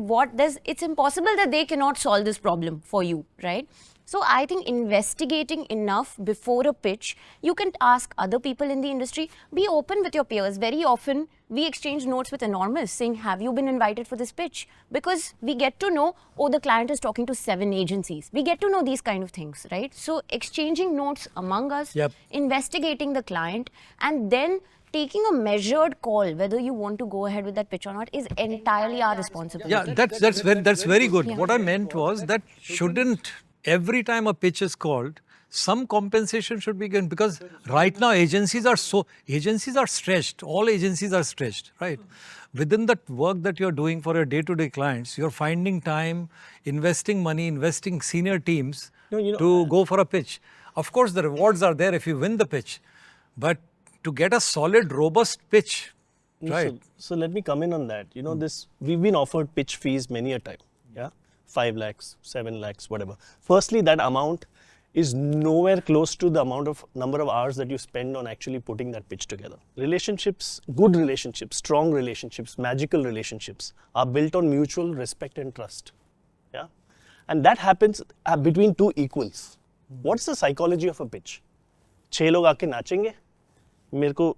it's impossible that they cannot solve this problem for you, right? So I think investigating enough before a pitch, you can ask other people in the industry, be open with your peers. Very often we exchange notes with enormous saying, have you been invited for this pitch? Because we get to know, oh, the client is talking to 7 agencies. We get to know these kind of things, right? So exchanging notes among us, investigating the client, and then taking a measured call whether you want to go ahead with that pitch or not is entirely our responsibility. Yeah, that's very good. What I meant was that shouldn't every time a pitch is called, some compensation should be given, because right now agencies are stretched. All agencies are stretched, right? Within that work that you're doing for your day-to-day clients, you're finding time, investing money, investing senior teams to go for a pitch. Of course, the rewards are there if you win the pitch, but to get a solid, robust pitch, right? So let me come in on that. You know, we've been offered pitch fees many a time. Yeah, 5 lakhs, 7 lakhs, whatever. Firstly, that amount is nowhere close to the number of hours that you spend on actually putting that pitch together. Relationships, good relationships, strong relationships, magical relationships are built on mutual respect and trust. Yeah, and that happens between two equals. What's the psychology of a pitch? 6 लोग आके नाचेंगे, मेरे को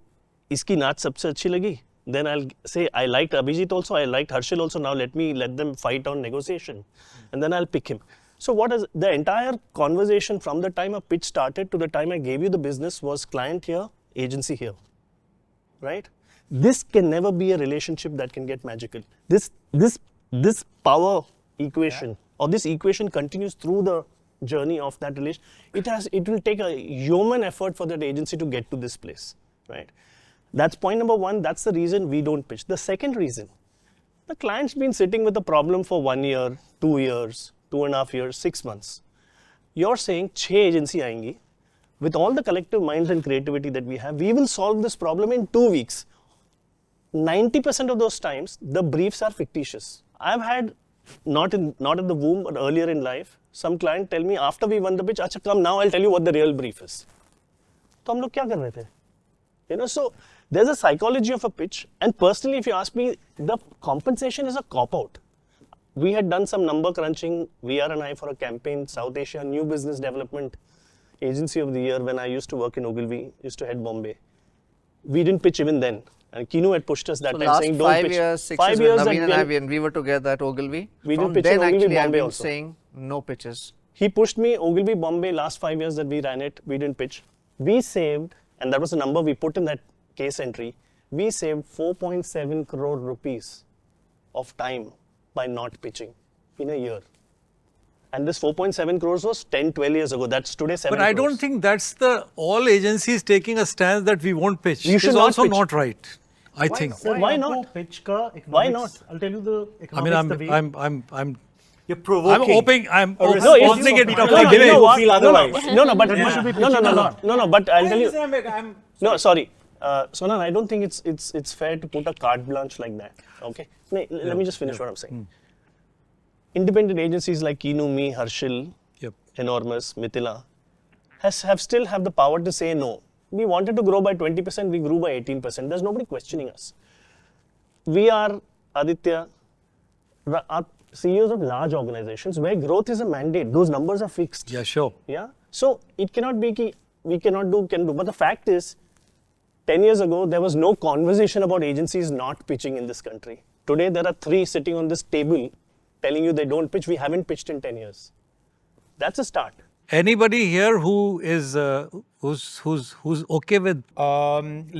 इसकी नाच सबसे अच्छी लगी. Then I'll say, I liked Abhijit also, I liked Harshil also, now let them fight on negotiation. And then I'll pick him. So what is the entire conversation from the time a pitch started to the time I gave you the business was client here, agency here, right? This can never be a relationship that can get magical. This power equation or this equation continues through the journey of that relation. It will take a human effort for that agency to get to this place, right? That's point number 1. That's the reason we don't pitch. The second reason, the client's been sitting with a problem for 1 year, 2 years, 2.5 years, 6 months. You're saying 6 agency आएंगी, with all the collective minds and creativity that we have, we will solve this problem in 2 weeks. 90% of those times, the briefs are fictitious. I've had, not at the womb, but earlier in life, some client tell me after we won the pitch, "Acha, come now, I'll tell you what the real brief is." तो हम लोग क्या कर रहे थे? You know, so there's a psychology of a pitch, and personally, if you ask me, the compensation is a cop-out. We had done some number crunching, VR and I, for a campaign, South Asia New Business Development Agency of the Year, when I used to work in Ogilvy, used to head Bombay. We didn't pitch even then. And Kinu had pushed us that time, saying, don't pitch. Last 5 years, 6 5 years, years Navin and I, when we were together at Ogilvy. We From didn't pitch in then Ogilvy, actually I've Bombay been also. saying no pitches. He pushed me, Ogilvy, Bombay, last 5 years that we ran it, we didn't pitch. We saved, and that was the number we put in that case entry, we saved 4.7 crore rupees of time by not pitching in a year. And this 4.7 crores was 10, 12 years ago. That's today 7 But I crores. don't think that's all agencies taking a stance that we won't pitch. You should It's not also pitch. not right, I think. Sir, Why आपको not? pitch का Why economics, not? I'll tell you the I mean, economics. You're I'm provoking. I'm No, it's- opening it no, up no, like no, this. you know what? Feel otherwise. No, but but I'll tell you. I'm No, sorry. Sonal, I don't think it's fair to put a carte blanche like that. Okay? Let me just finish what I'm saying. Independent agencies like Kinu, me, Harshil, Enormous, Mithila, still have the power to say no. We wanted to grow by 20%, we grew by 18%. There's nobody questioning us. We are, Aditya, are CEOs of large organizations where growth is a mandate. Those numbers are fixed. Yeah, sure. Yeah. So it cannot be ki we cannot do, can do. But the fact is, 10 years ago, there was no conversation about agencies not pitching in this country. Today, there are 3 sitting on this table telling you they don't pitch. We haven't pitched in 10 years. That's a start. Anybody here who is who's okay with?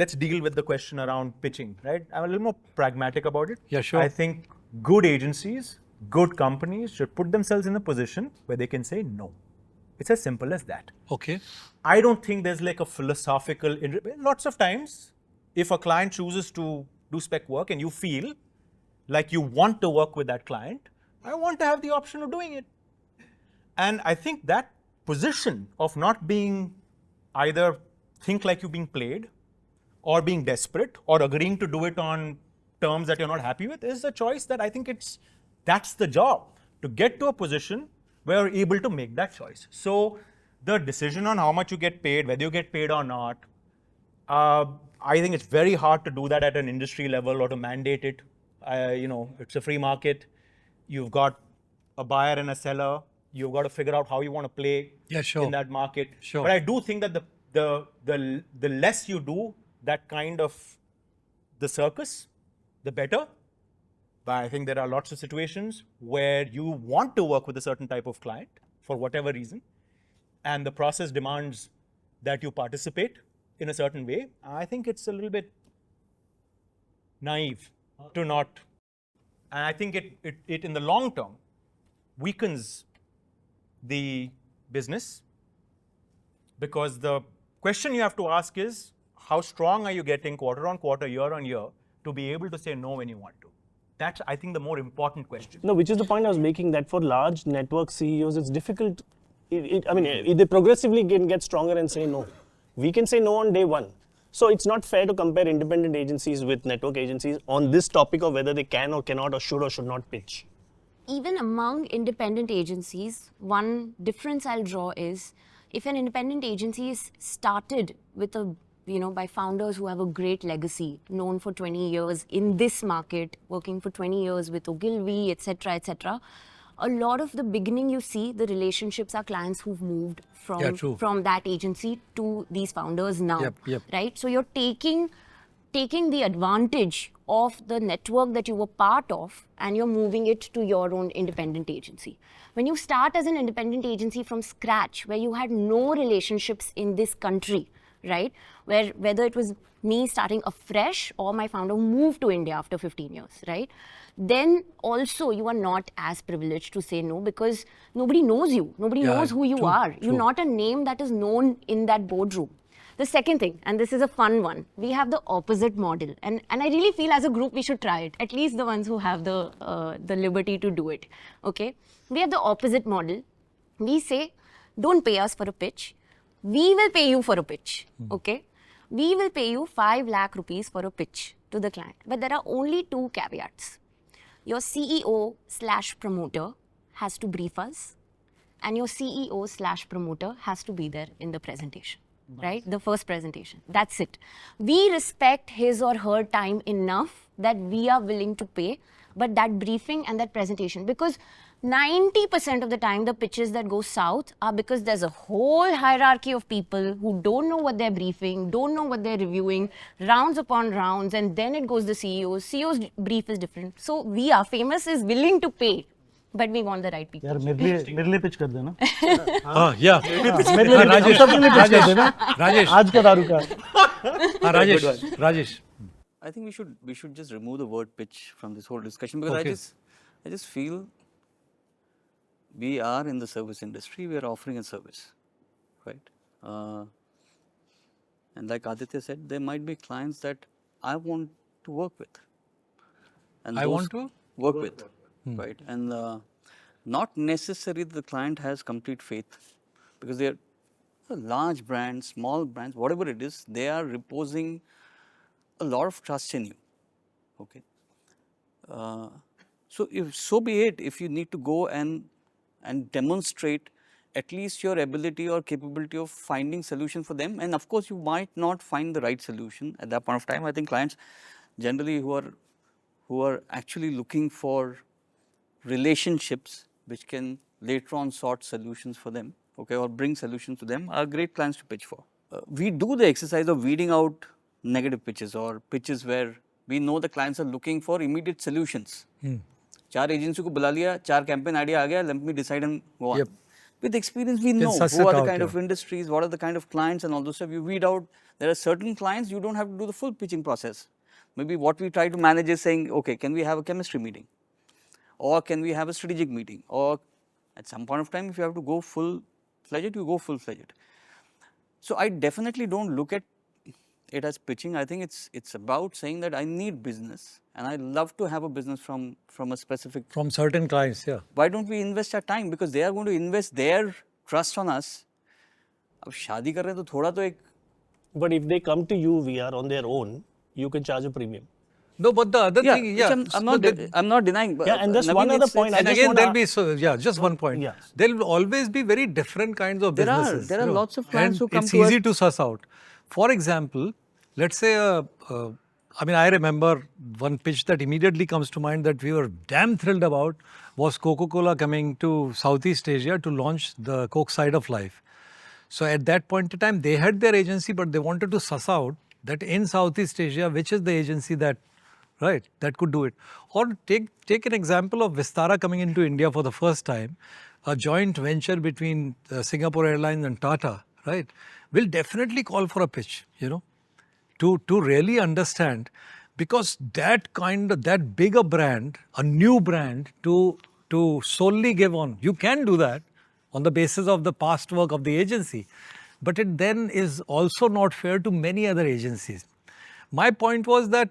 Let's deal with the question around pitching, right? I'm a little more pragmatic about it. Yeah, sure. I think good agencies, good companies should put themselves in a position where they can say no. It's as simple as that. Okay. I don't think there's like a philosophical. Lots of times, if a client chooses to do spec work and you feel like you want to work with that client, I want to have the option of doing it. And I think that position of not being either think like you're being played or being desperate or agreeing to do it on terms that you're not happy with is a choice that I think that's the job, to get to a position where you're able to make that choice. So the decision on how much you get paid, whether you get paid or not, I think it's very hard to do that at an industry level or to mandate it. It's a free market. You've got a buyer and a seller. You've got to figure out how you want to play in that market. Sure. But I do think that the less you do that kind of the circus, the better. But I think there are lots of situations where you want to work with a certain type of client for whatever reason, and the process demands that you participate in a certain way. I think it's a little bit naive to not, and I think it in the long term weakens the business, because the question you have to ask is, how strong are you getting quarter on quarter, year on year, to be able to say no when you want to? That's, I think, the more important question. No, which is the point I was making, that for large network CEOs, it's difficult. I mean, they progressively get stronger and say no. We can say no on day one. So it's not fair to compare independent agencies with network agencies on this topic of whether they can or cannot or should not pitch. Even among independent agencies, one difference I'll draw is, if an independent agency is started with by founders who have a great legacy, known for 20 years in this market, working for 20 years with Ogilvy, etc., a lot of the beginning you see, the relationships are clients who've moved from that agency to these founders now, right? So you're taking the advantage of the network that you were part of, and you're moving it to your own independent agency. When you start as an independent agency from scratch, where you had no relationships in this country, right? Whether it was me starting afresh or my founder moved to India after 15 years, right? Then also you are not as privileged to say no, because nobody knows you. Nobody knows who you are. You're not a name that is known in that boardroom. The second thing, and this is a fun one, we have the opposite model. And I really feel as a group we should try it, at least the ones who have the liberty to do it, okay? We have the opposite model. We say, don't pay us for a pitch. We will pay you for a pitch, okay? We will pay you 5 lakh rupees for a pitch to the client. But there are only 2 caveats. Your CEO/promoter has to brief us, and your CEO/promoter has to be there in the presentation, right? The first presentation. That's it. We respect his or her time enough that we are willing to pay, but that briefing and that presentation, because 90% of the time the pitches that go south are because there's a whole hierarchy of people who don't know what they're briefing, don't know what they're reviewing, rounds upon rounds, and then it goes the CEO's. CEO's brief is different. So we are famous is willing to pay, but we want the right people. यार मेरे लिए pitch कर देना. राजेश आज का दारू का. Rajesh. I think we should just remove the word pitch from this whole discussion, because I just feel we are in the service industry, we are offering a service, right? And like Aditya said, there might be clients that I want to work with. And work with, right? And not necessarily the client has complete faith, because they're large brands, small brands, whatever it is, they are reposing a lot of trust in you, okay? So be it, if you need to go and demonstrate at least your ability or capability of finding solution for them. And of course, you might not find the right solution at that point of time. I think clients generally who are actually looking for relationships which can later on sort solutions for them, okay, or bring solutions to them, are great clients to pitch for. We do the exercise of weeding out negative pitches or pitches where we know the clients are looking for immediate solutions. 4 agency को बुला लिया, 4 campaign idea आ गया, let me decide and go on. With experience, we know who are the kind of industries, what are the kind of clients and all those stuff. You weed out. There are certain clients you don't have to do the full pitching process. Maybe what we try to manage is saying, okay, can we have a chemistry meeting? Or can we have a strategic meeting? Or at some point of time, if you have to go full-fledged, you go full-fledged. So I definitely don't look at it as pitching. I think it's about saying that I need business and I love to have a business from a specific... From certain clients, yeah. Why don't we invest our time? Because they are going to invest their trust on us. अब शादी कर रहे हैं तो थोड़ा तो एक... But if they come to you VR on their own, you can charge a premium. No, but the other thing, I'm not denying. But and that's one other point. And again, there'll be, just one point. Yeah. There will always be very different kinds of businesses. There are lots of clients who come it's to us. easy to suss out. For example, let's say a I mean, I remember one pitch that immediately comes to mind that we were damn thrilled about was Coca-Cola coming to Southeast Asia to launch the Coke Side of Life. So at that point in time, they had their agency, but they wanted to suss out that in Southeast Asia, which is the agency that, right, that could do it. Or take an example of Vistara coming into India for the first time, a joint venture between Singapore Airlines and Tata, right, will definitely call for a pitch, you know, to really understand, because that bigger brand, a new brand to solely give on, you can do that on the basis of the past work of the agency, but it then is also not fair to many other agencies. My point was that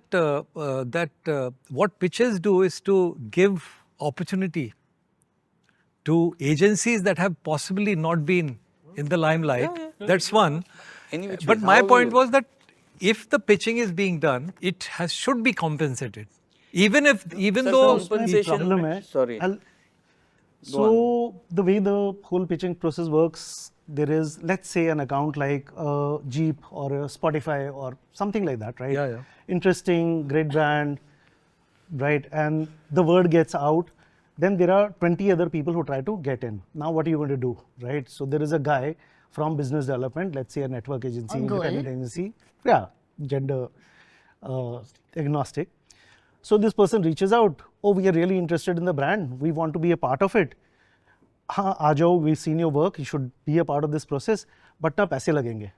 what pitches do is to give opportunity to agencies that have possibly not been in the limelight. That's one. Anyway, But my however point you- was that if the pitching is being done, it should be compensated. Even Sir, though compensation- problem hai, Sorry. So the way the whole pitching process works, there is, let's say, an account like a Jeep or a Spotify or something like that, right? Yeah. Interesting, great brand, right? And the word gets out. Then there are 20 other people who try to get in. Now what are you going to do, right? So there is a guy from business development, let's say a network agency, independent agency, gender agnostic. So this person reaches out, oh, we are really interested in the brand, we want to be a part of it. हाँ आ जाओ, we've seen your work, you should be a part of this process, but ना पैसे लगेंगे,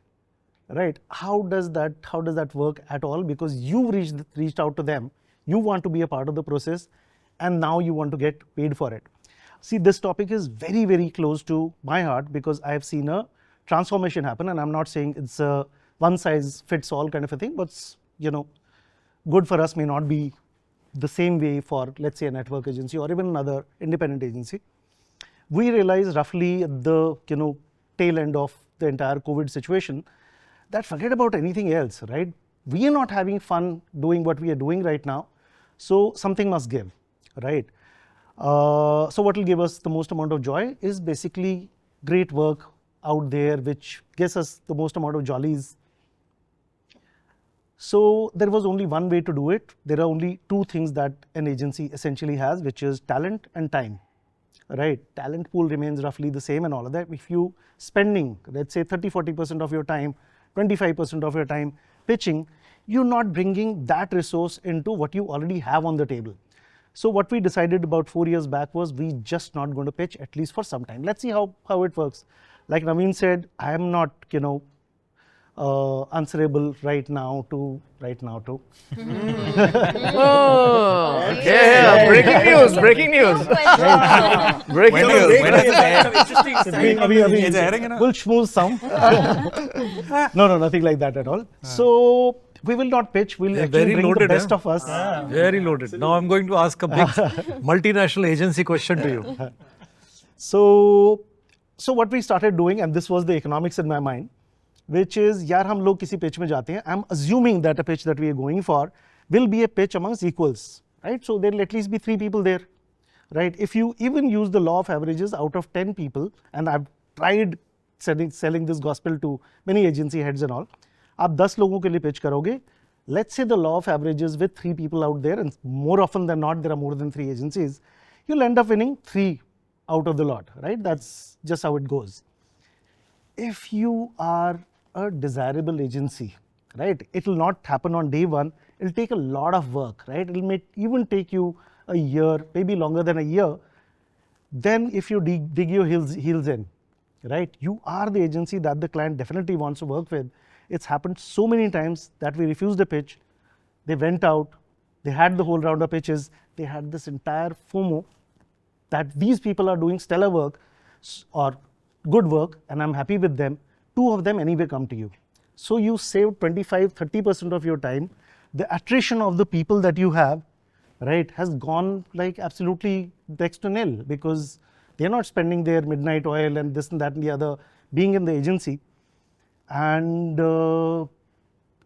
right? How does that work at all? Because you reached out to them, you want to be a part of the process, and now you want to get paid for it. See, this topic is very, very close to my heart because I have seen a transformation happen, and I'm not saying it's a one size fits all kind of a thing, but you know, good for us may not be the same way for, let's say, a network agency or even another independent agency. We realized roughly at the tail end of the entire COVID situation that forget about anything else, right? We are not having fun doing what we are doing right now, so something must give, right? So what will give us the most amount of joy is basically great work out there which gives us the most amount of jollies. So there was only one way to do it. There are only two things that an agency essentially has, which is talent and time, right? Talent pool remains roughly the same and all of that. If you spending, let's say 30-40% of your time, 25% of your time pitching, you're not bringing that resource into what you already have on the table. So what we decided about 4 years back was we just not going to pitch at least for some time. Let's see how it works. Like Navin said, I am not, answerable right now to. Yeah, breaking news. Breaking news. We'll schmooze some. No, nothing like that at all. So we will not pitch. We'll actually very bring loaded, the best of us. Very loaded. Now I'm going to ask a big multinational agency question to you. So what we started doing, and this was the economics in my mind, which is, यार हम लोग किसी pitch में जाते हैं. I'm assuming that a pitch that we are going for will be a pitch amongst equals, right? So there will at least be 3 people there, right? If you even use the law of averages out of 10 people, and I've tried selling this gospel to many agency heads and all, आप 10 लोगों के लिए pitch करोगे. Let's say the law of averages with 3 people out there, and more often than not, there are more than 3 agencies, you'll end up winning 3 out of the lot, right? That's just how it goes. If you are a desirable agency, right, it will not happen on day one. It will take a lot of work, right? It will even take you a year, maybe longer than a year. Then if you dig your heels in, right, you are the agency that the client definitely wants to work with. It's happened so many times that we refused the pitch. They went out, they had the whole round of pitches, they had this entire FOMO that these people are doing stellar work or good work and I'm happy with them. 2 of them anyway come to you. So you save 25-30% of your time. The attrition of the people that you have, right, has gone like absolutely next to nil because they're not spending their midnight oil and this and that and the other being in the agency. And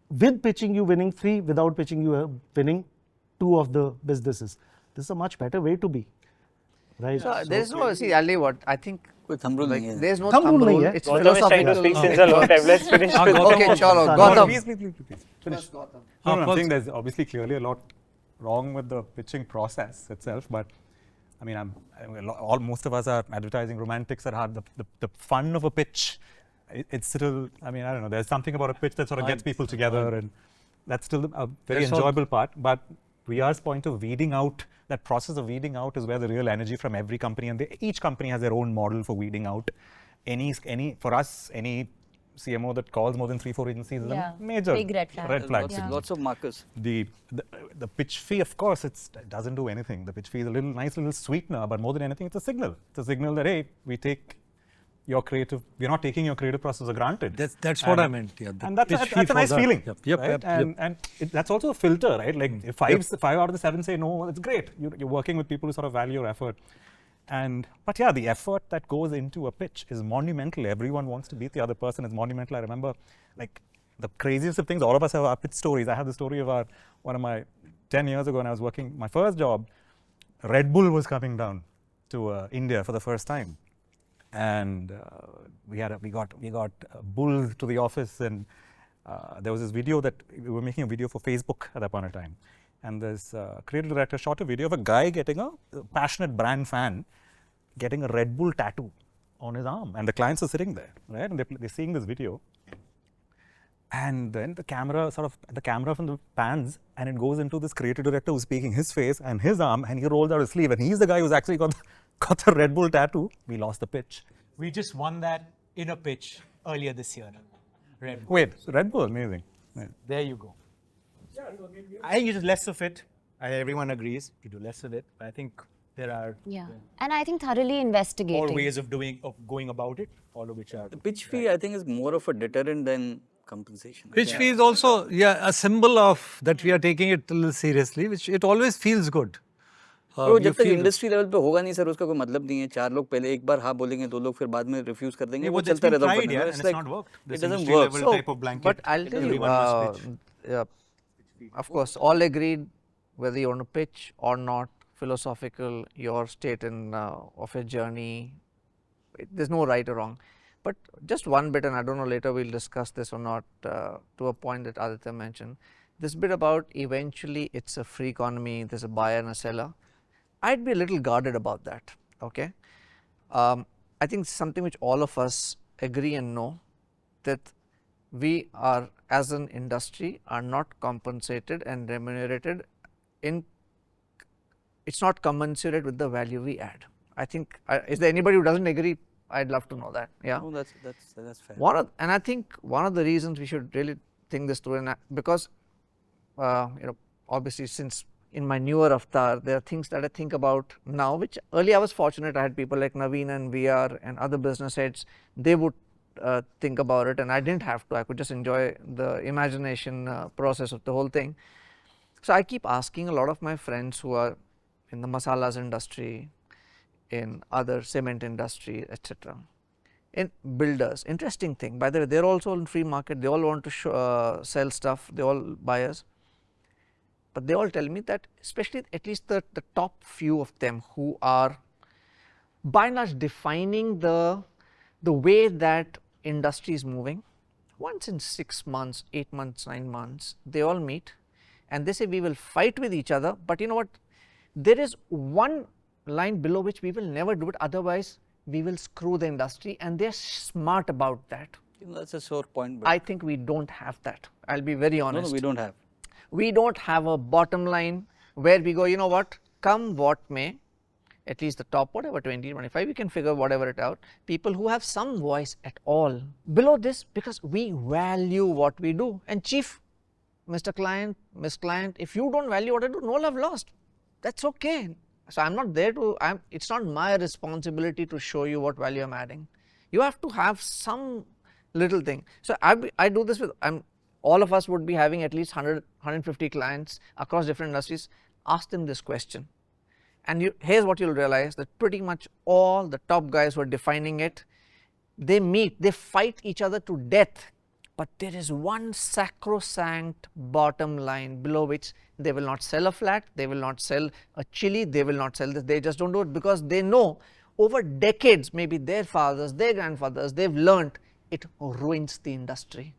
with pitching you winning 3, without pitching you winning 2 of the businesses. This is a much better way to be. right? So there is no, see, I'll tell you what, I think कोई thumb rule like, नहीं है. there is no Thumb thumb rule rule, nahi hai. it's Gautam is trying to philosophical. speak since a long time. Let's finish with Okay, chalo, Sorry. Gautam. Please. Finish. No, I'm saying there's obviously clearly a lot wrong with the pitching process itself, but I mean, most of us are advertising romantics at heart. The fun of a pitch, it's still, I mean, I don't know, there's something about a pitch that sort of gets people together, and that's still a very enjoyable part. But VR's point of weeding out, that process of weeding out is where the real energy from every company, and each company has their own model for weeding out. For us, any CMO that calls more than 3-4 agencies is a major big red flag. Lots of markers. The pitch fee, of course, it doesn't do anything. The pitch fee is a nice little sweetener, but more than anything, it's a signal. It's a signal that, hey, we're not taking your creative process for granted. That's what I meant. Yeah, And that's a nice feeling. Yep. Right? And that's also a filter, right? Like if 5 out of the 7 say no, it's great. You're working with people who sort of value your effort. But yeah, the effort that goes into a pitch is monumental. Everyone wants to beat the other person. It's monumental. I remember, like, the craziest of things. All of us have our pitch stories. I have the story of one of my 10 years ago when I was working my first job. Red Bull was coming down to India for the first time, and we got Bull to the office, and there was this video that we were making a video for Facebook at that point in time. And this creative director shot a video of a guy getting a passionate brand fan getting a Red Bull tattoo on his arm, and the clients are sitting there, right? And they're seeing this video, and then the camera from the pans, and it goes into this creative director who's speaking his face and his arm, and he rolls out his sleeve, and he's the guy who's actually got the Red Bull tattoo. We lost the pitch. We just won that in a pitch earlier this year. Red Bull. Wait, so Red Bull, amazing. Yeah. There you go. I think you do less of it. Everyone agrees to do less of it. But I think there are And I think thoroughly investigating. all ways of going about it, all of which are. The pitch fee, I think, is more of a deterrent than compensation. Pitch fee is also a symbol of that we are taking it a little seriously, which it always feels good. तो जब तक industry level पे होगा नहीं sir, उसका कोई मतलब नहीं है. 4 लोग पहले एक बार हाँ बोलेंगे, 2 लोग फिर बाद में रिफ्यूज कर देंगे. वो चलता रहता है. It doesn't work. So, but I'll tell you, of course, all agreed whether you want to pitch or not, philosophical, your state of your journey, there's no right or wrong. But just one bit, and I don't know later we'll discuss this or not, to a point that Aditya mentioned, this bit about eventually it's a free economy, there's a buyer and a seller. I'd be a little guarded about that, okay? I think something which all of us agree and know, that we are, as an industry, are not compensated and remunerated it's not commensurate with the value we add. I think, is there anybody who doesn't agree? I'd love to know that. Yeah. No, that's fair. And I think one of the reasons we should really think this through, and because obviously since in my newer avatar, there are things that I think about now, which earlier I was fortunate. I had people like Navin and VR and other business heads. They would think about it, and I didn't have to. I could just enjoy the imagination process of the whole thing. So I keep asking a lot of my friends who are in the masalas industry, in other cement industry, etc. In builders, interesting thing. By the way, they're also in free market. They all want to sell stuff. They all buyers. But they all tell me that, especially at least the top few of them who are by and large defining the way that industry is moving, once in 6 months, 8 months, 9 months, they all meet and they say we will fight with each other, but you know what, there is one line below which we will never do it, otherwise we will screw the industry, and they're smart about that. That's a sore point. I think we don't have that. I'll be very honest. No, we don't have. We don't have a bottom line where we go, you know what, come what may, at least the top, whatever, 20, 25, we can figure whatever it out. People who have some voice at all below this, because we value what we do. And chief, Mr. Client, Miss Client, if you don't value what I do, no love lost. That's okay. So I'm not there to, it's not my responsibility to show you what value I'm adding. You have to have some little thing. So I do this with, all of us would be having at least 100, 150 clients across different industries. Ask them this question. And here's what you'll realize, that pretty much all the top guys who are defining it, they meet, they fight each other to death but there is one sacrosanct bottom line below which they will not sell a flat, they will not sell a chili, they will not sell this, they just don't do it because they know over decades, maybe their fathers, their grandfathers, they've learnt it ruins the industry.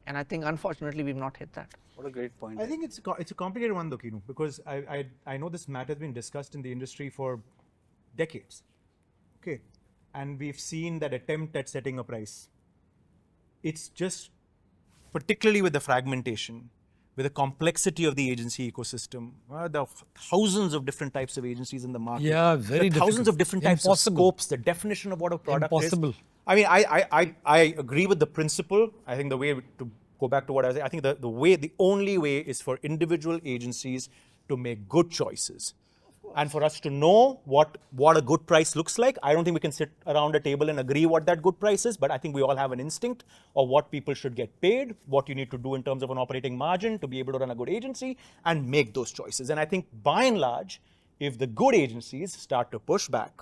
And I think unfortunately we've not hit that. What a great point. I think it's a complicated one though, Kinu, because I know this matter has been discussed in the industry for decades. Okay, and we've seen that attempt at setting a price. It's just, particularly with the fragmentation, with the complexity of the agency ecosystem, the thousands of different types of agencies in the market, Yeah, very the thousands difficult. of different types Impossible. of scopes, the definition of what a product Impossible. is. I mean, I agree with the principle. I think the way to go back to what I was saying, I think the only way is for individual agencies to make good choices. And for us to know what a good price looks like. I don't think we can sit around a table and agree what that good price is, but I think we all have an instinct of what people should get paid, what you need to do in terms of an operating margin to be able to run a good agency and make those choices. And I think by and large, if the good agencies start to push back,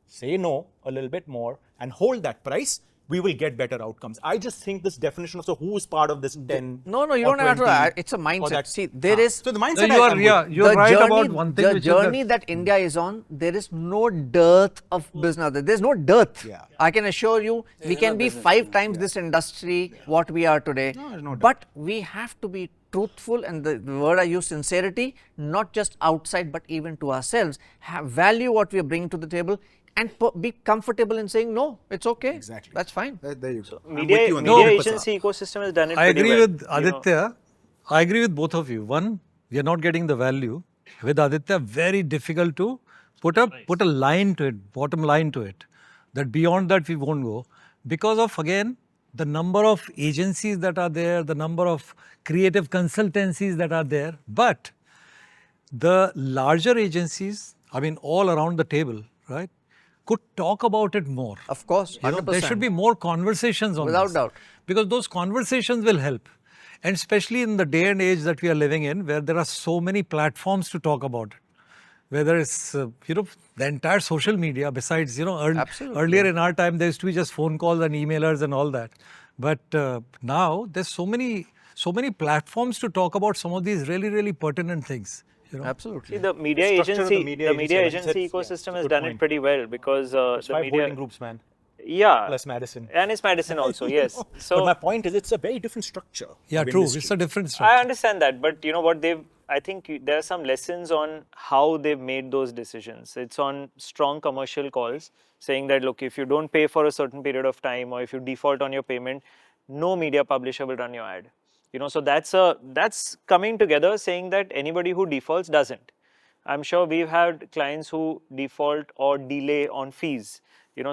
say no a little bit more and hold that price, we will get better outcomes. I just think this definition of, so who is part of this 10 No, you or don't have 20 to, it's a mindset. that- See, there is, So the No, mindset you are, I'm yeah, with. you're right about one thing. the which journey is that India is on, there is no dearth of business. There's no dearth. Yeah. I can assure you, we can be 5 times this industry what we are today. there's no doubt. But we have to be truthful, and the word I use, sincerity, not just outside but even to ourselves. Value what we are bringing to the table and be comfortable in saying no, it's okay. Exactly. That's fine. There you go. I'm with Media, you on that. media 100%. agency ecosystem has done it I pretty agree well, with you know. Aditya. I agree with both of you. One, we are not getting the value. With Aditya, very difficult to put a line to it, bottom line to it. That beyond that we won't go because of, again, the number of agencies that are there, the number of creative consultancies that are there. But the larger agencies, I mean, all around the table, right, could talk about it more. Of course, You know, 100%. there should be more conversations on Without this. doubt. Because those conversations will help. And especially in the day and age that we are living in, where there are so many platforms to talk about it. Whether it's, the entire social media, besides, Absolutely. earlier in our time, there used to be just phone calls and emailers and all that. But now, there's so many platforms to talk about some of these really, really pertinent things. Absolutely. See, the media Structure of the agency, media the media agency, like you agency said, yeah, ecosystem it's a has good done point. it pretty well because It's the 5 media, holding groups, man. yeah, Plus Madison. and it's Madison also, yes. But So my point is, it's a very different structure. Yeah, of true. industry. It's a different structure. I understand that, but you know what I think there are some lessons on how they've made those decisions. It's on strong commercial calls saying that, look, if you don't pay for a certain period of time or if you default on your payment, no media publisher will run your ad. So that's coming together saying that anybody who defaults doesn't. I'm sure we've had clients who default or delay on fees.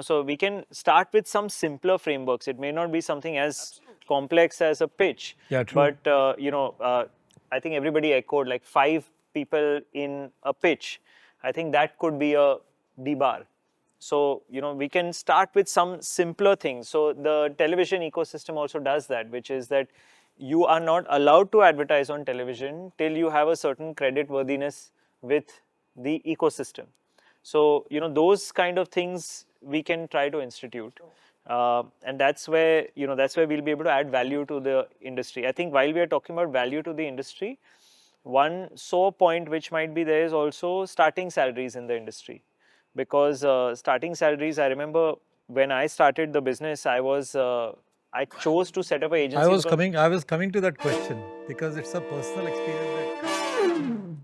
So we can start with some simpler frameworks. It may not be something as complex as a pitch. Yeah, true. But I think everybody echoed like 5 people in a pitch. I think that could be a debar. So, we can start with some simpler things. So the television ecosystem also does that, which is that you are not allowed to advertise on television till you have a certain credit worthiness with the ecosystem. So, those kind of things we can try to institute. And that's where we'll be able to add value to the industry. I think while we are talking about value to the industry, one sore point which might be there is also starting salaries in the industry. Because starting salaries, I remember when I started the business, I chose to set up an agency. I was coming to that question because it's a personal experience.